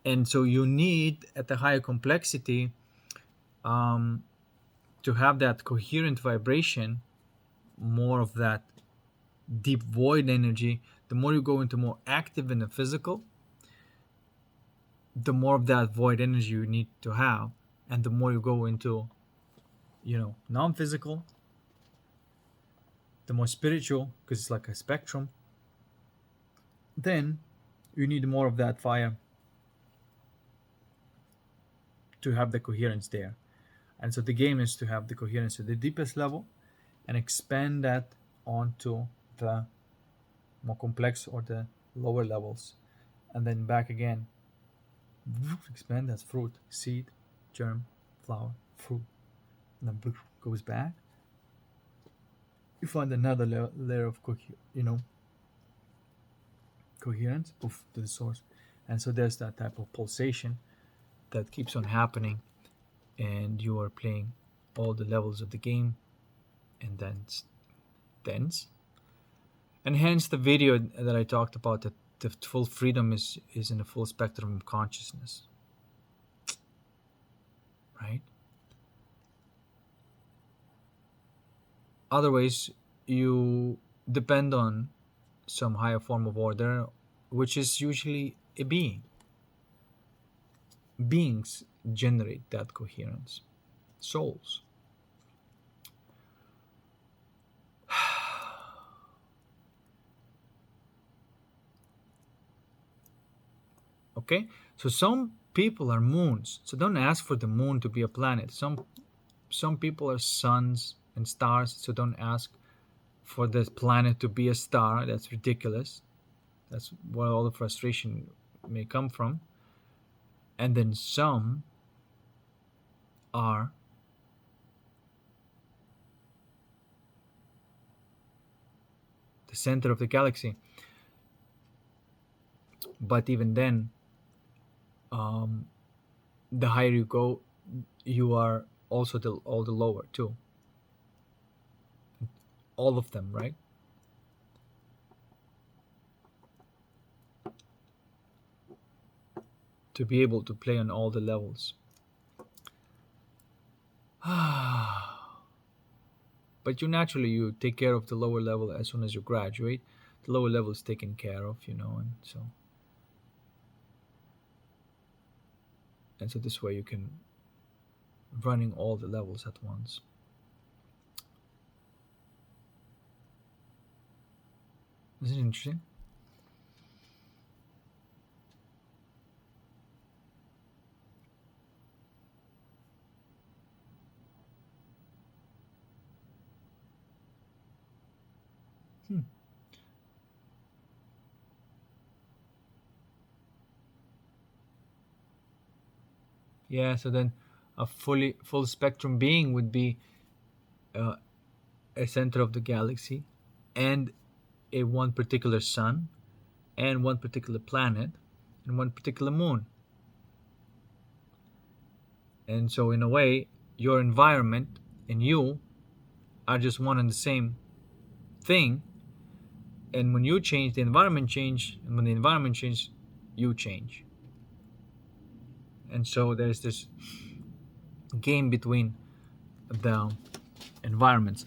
And so you need at the higher complexity, um, to have that coherent vibration, more of that deep void energy. The more you go into more active in the physical, the more of that void energy you need to have. And the more you go into, non-physical, the more spiritual, because it's like a spectrum, then you need more of that fire to have the coherence there. And so the game is to have the coherence at the deepest level and expand that onto the more complex or the lower levels, and then back again. Expand, that's fruit, seed, germ, flower, fruit, and then goes back. You find another layer of coherence to the source, and so there's that type of pulsation that keeps on happening, and you are playing all the levels of the game, and then dense. And hence the video that I talked about, that the full freedom is in the full spectrum of consciousness, right? Otherwise, you depend on some higher form of order, which is usually a being. Beings generate that coherence, souls. Okay, so some people are moons, so don't ask for the moon to be a planet. Some people are suns and stars, so don't ask for the planet to be a star. That's ridiculous. That's where all the frustration may come from. And then some are the center of the galaxy. But even then, um, the higher you go, you are also all the lower too. All of them, right? To be able to play on all the levels. but you take care of the lower level as soon as you graduate. The lower level is taken care of, and so this way you can running all the levels at once. Isn't it interesting? Hmm. Yeah, so then a full spectrum being would be uh, a center of the galaxy and a one particular sun and one particular planet and one particular moon. And so in a way, your environment and you are just one and the same thing. And when you change, the environment change, and when the environment change, you change. And so there's this game between the environments.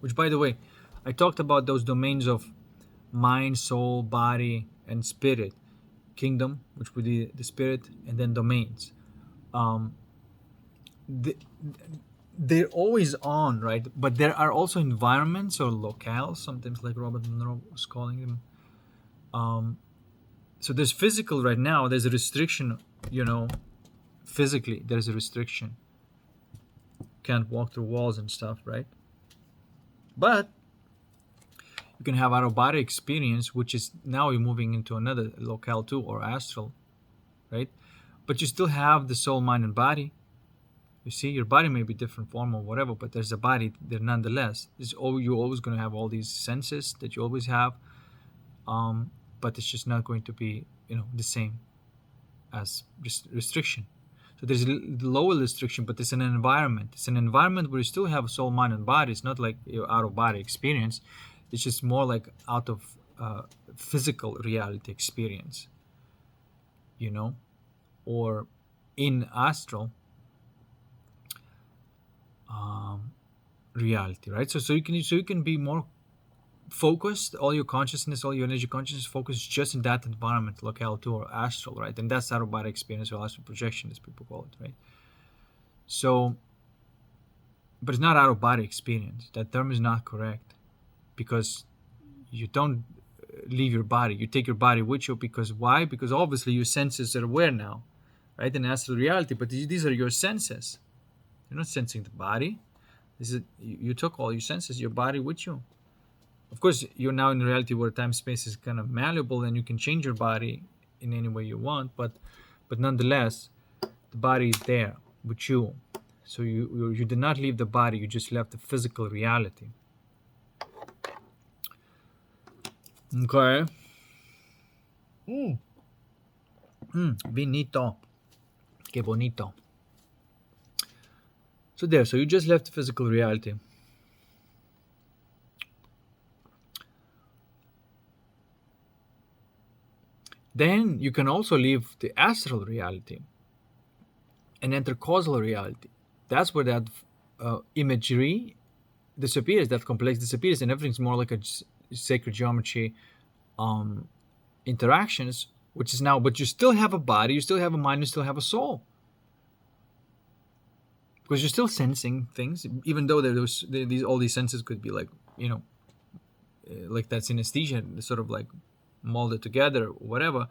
Which, by the way, I talked about those domains of mind, soul, body, and spirit. Kingdom, which would be the spirit, and then domains. Um, the, they're always on, right? But there are also environments or locales, sometimes like Robert Monroe was calling them. So there's physical right now, there's a restriction, physically, there's a restriction. Can't walk through walls and stuff, right? But you can have out of body experience, which is now you're moving into another locale too, or astral, right? But you still have the soul, mind, and body. You see, your body may be different form or whatever, but there's a body there nonetheless. You're always going to have all these senses that you always have, but it's just not going to be, the same as restriction. So there's a lower restriction, but it's an environment. It's an environment where you still have soul, mind, and body. It's not like your out of body experience. It's just more like out of physical reality experience, or in astral reality, right? So you can be more focused, all your consciousness, all your energy consciousness focused just in that environment, locale two or astral, right? And that's out of body experience or astral projection, as people call it, right? So, but it's not out of body experience. That term is not correct, because you don't leave your body. You take your body with you, because why? Because obviously your senses are aware now, right? In astral reality, but these are your senses. You're not sensing the body. You took all your senses, your body with you. Of course, you're now in reality where time space is kind of malleable, and you can change your body in any way you want. But nonetheless, the body is there with you. So you did not leave the body. You just left the physical reality. Okay. Bonito. Que bonito. So there. So you just left the physical reality. Then you can also leave the astral reality and enter causal reality. That's where that imagery disappears, that complex disappears, and everything's more like a sacred geometry interactions, which is now, but you still have a body, you still have a mind, you still have a soul. Because you're still sensing things, even though all these senses could be like, like that synesthesia, sort of like molded together, whatever.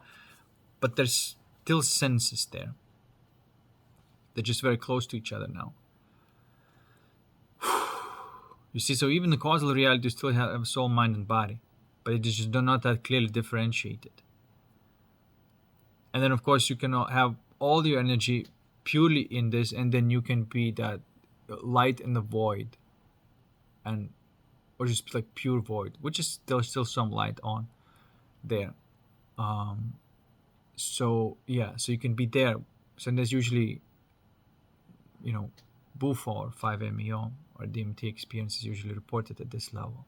But there's still senses there. They're just very close to each other now. You see, so even the causal reality still have soul, mind, and body, but it is just not that clearly differentiated. And then, of course, you can have all your energy purely in this, and then you can be that light in the void, or just like pure void, which is still some light on there. So yeah, so you can be there. So there's usually, BUFO or 5-MeO or DMT experience is usually reported at this level.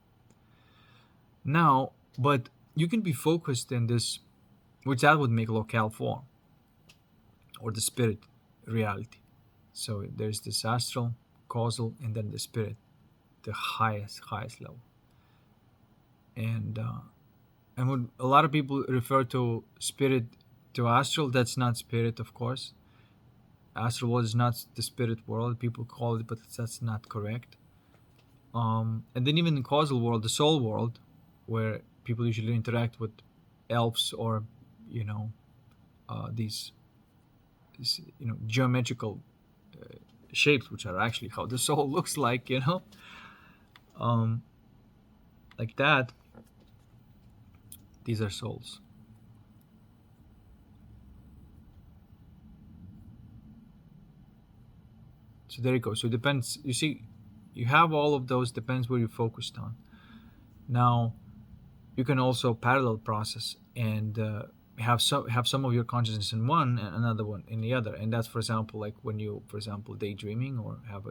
Now, but you can be focused in this, which that would make locale form or the spirit reality. So there's this astral, causal, and then the spirit, the highest level. And when a lot of people refer to spirit, to astral, that's not spirit, of course. Astral world is not the spirit world. People call it, but that's not correct. And then even in causal world, the soul world, where people usually interact with elves or, you know, these geometrical shapes, which are actually how the soul looks like, like that. These are souls. So there you go. So it depends. You see, you have all of those. Depends where you're focused on. Now, you can also parallel process and have some of your consciousness in one and another one in the other. And that's, for example, like when you, for example, daydreaming or have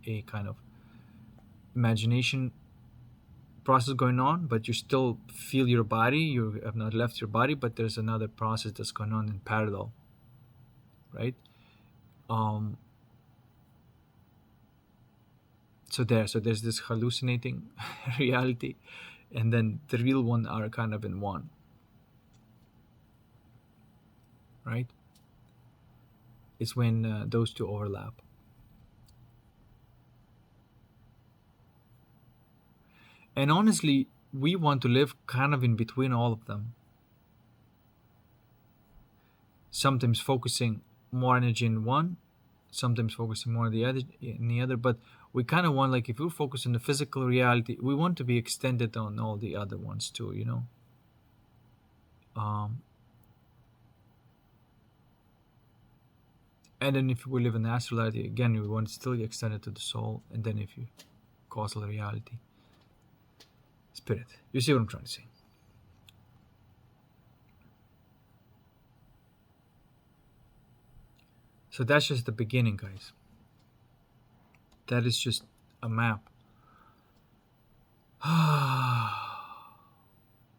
a kind of imagination process going on, but you still feel your body. You have not left your body, but there's another process that's going on in parallel, right? So there's this hallucinating reality, and then the real one are kind of in one, right? It's when those two overlap. And honestly, we want to live kind of in between all of them, sometimes focusing more energy in one, sometimes focusing more in the other. But we kind of want, like, if we focus on the physical reality, we want to be extended on all the other ones too, and then if we live in astral reality, again, we want to still be extended to the soul. And then if you causal reality, spirit. You see what I'm trying to say? So that's just the beginning, guys. That is just a map.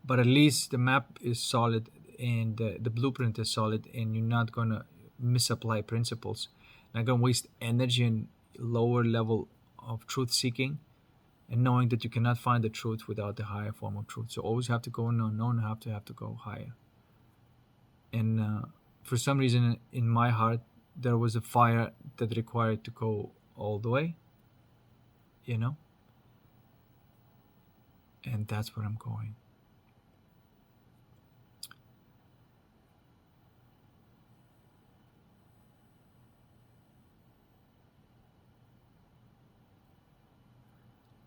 But at least the map is solid, and the blueprint is solid, and you're not going to misapply principles. Not going to waste energy in lower level of truth seeking, and knowing that you cannot find the truth without the higher form of truth. So always have to go unknown, have to go higher. And for some reason in my heart, there was a fire that required to go all the way, and that's where I'm going.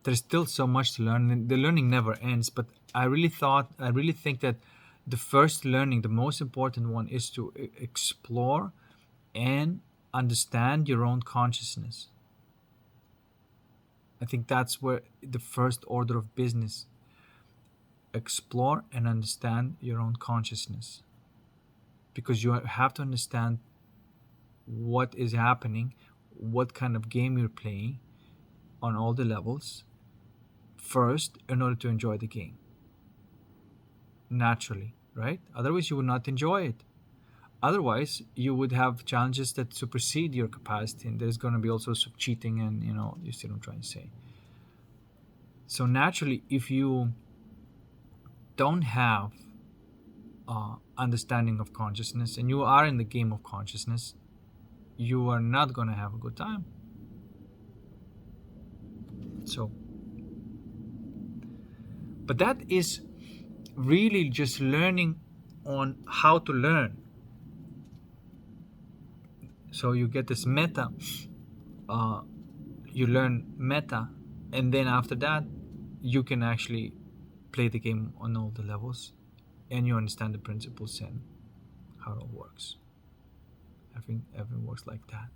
There's still so much to learn. The learning never ends, but I really think that the first learning, the most important one, is to explore and understand your own consciousness. I think that's where the first order of business: explore and understand your own consciousness, because you have to understand what is happening, what kind of game you're playing on all the levels first, in order to enjoy the game naturally, right? Otherwise you would not enjoy it. Otherwise you would have challenges that supersede your capacity, and there's going to be all sorts of cheating, and you see what I'm trying to say. So naturally, if you don't have understanding of consciousness and you are in the game of consciousness, you are not going to have a good time. So, but that is really just learning on how to learn. So you get this meta, you learn meta, and then after that you can actually play the game on all the levels, and you understand the principles and how it all works. Everything works like that.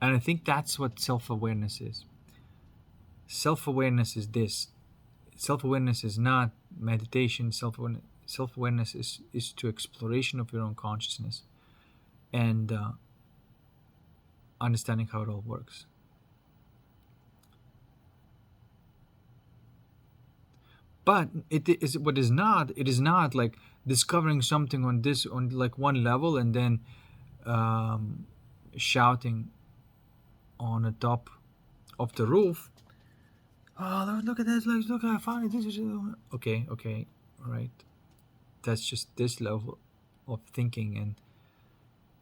And I think that's what self-awareness is. Self-awareness is this. Self-awareness is not meditation. Self-awareness is to exploration of your own consciousness. And understanding how it all works. But it is what is not. It is not like discovering something on this on like one level and then um, shouting on the top of the roof. Oh, look at this! Look, I found it. This is okay. Okay, right. That's just this level of thinking, and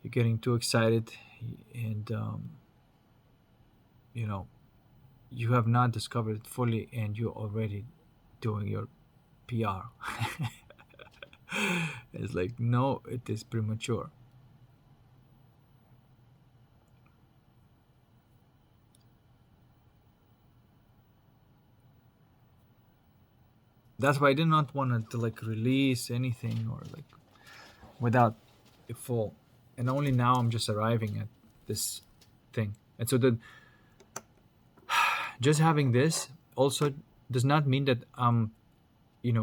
you're getting too excited, and you know you have not discovered it fully, and you're already doing your PR. It's like, no, it is premature. That's why I did not want to like release anything or like without a full. And only now I'm just arriving at this thing. And so the just having this also does not mean that I'm,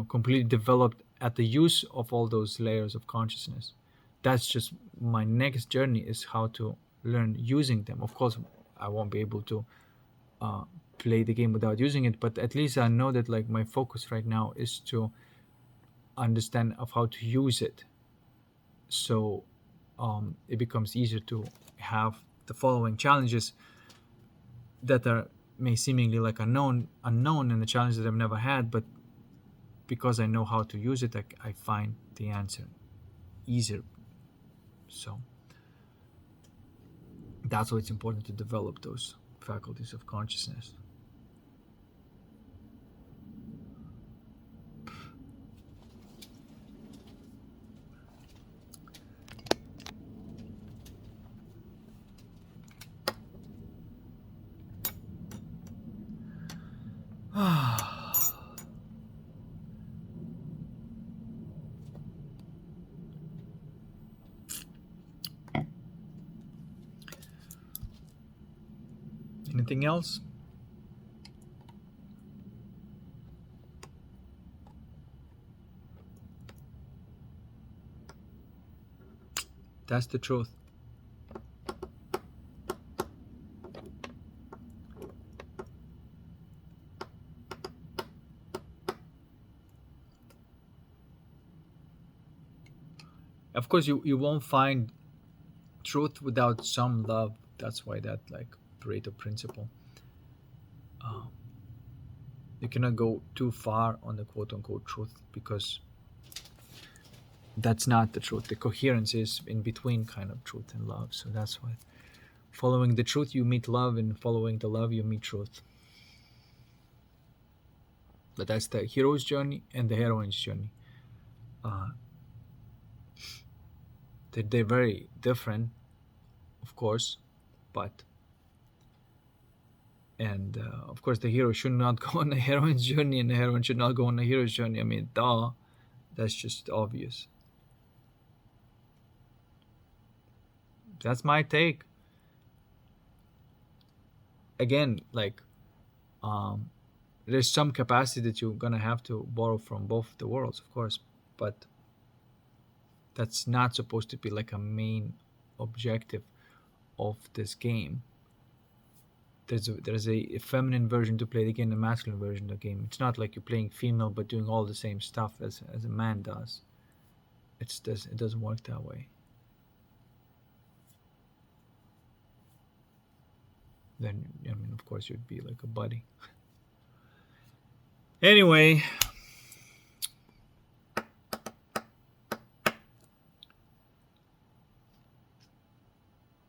completely developed at the use of all those layers of consciousness. That's just my next journey is how to learn using them. Of course, I won't be able to uh, play the game without using it, but at least I know that like my focus right now is to understand of how to use it. So it becomes easier to have the following challenges that are may seemingly like unknown and the challenges that I've never had, but because I know how to use it, I find the answer easier. So that's why it's important to develop those faculties of consciousness. Anything else? That's the truth. Of course, you won't find truth without some love. That's why that like Pareto principle. Um, you cannot go too far on the quote unquote truth because that's not the truth. The coherence is in between kind of truth and love. So that's why following the truth you meet love, and following the love you meet truth. But that's the hero's journey and the heroine's journey. Uh, they're very different, of course, but and of course the hero should not go on the heroine's journey and the heroine should not go on the hero's journey. I mean, duh, that's just obvious. That's my take. Again, like there's some capacity that you're gonna have to borrow from both the worlds, of course, but that's not supposed to be like a main objective of this game. There's a feminine version to play the game, a masculine version of the game. It's not like you're playing female but doing all the same stuff as a man does. It doesn't work that way. Then I mean, of course, you'd be like a buddy. Anyway,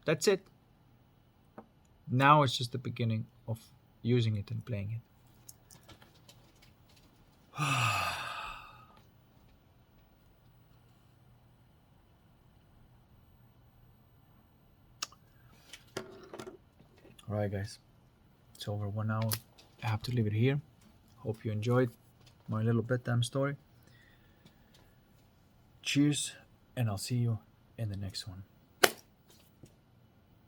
that's it. Now it's just the beginning of using it and playing it. Alright, guys. It's over 1 hour. I have to leave it here. Hope you enjoyed my little bedtime story. Cheers, and I'll see you in the next one.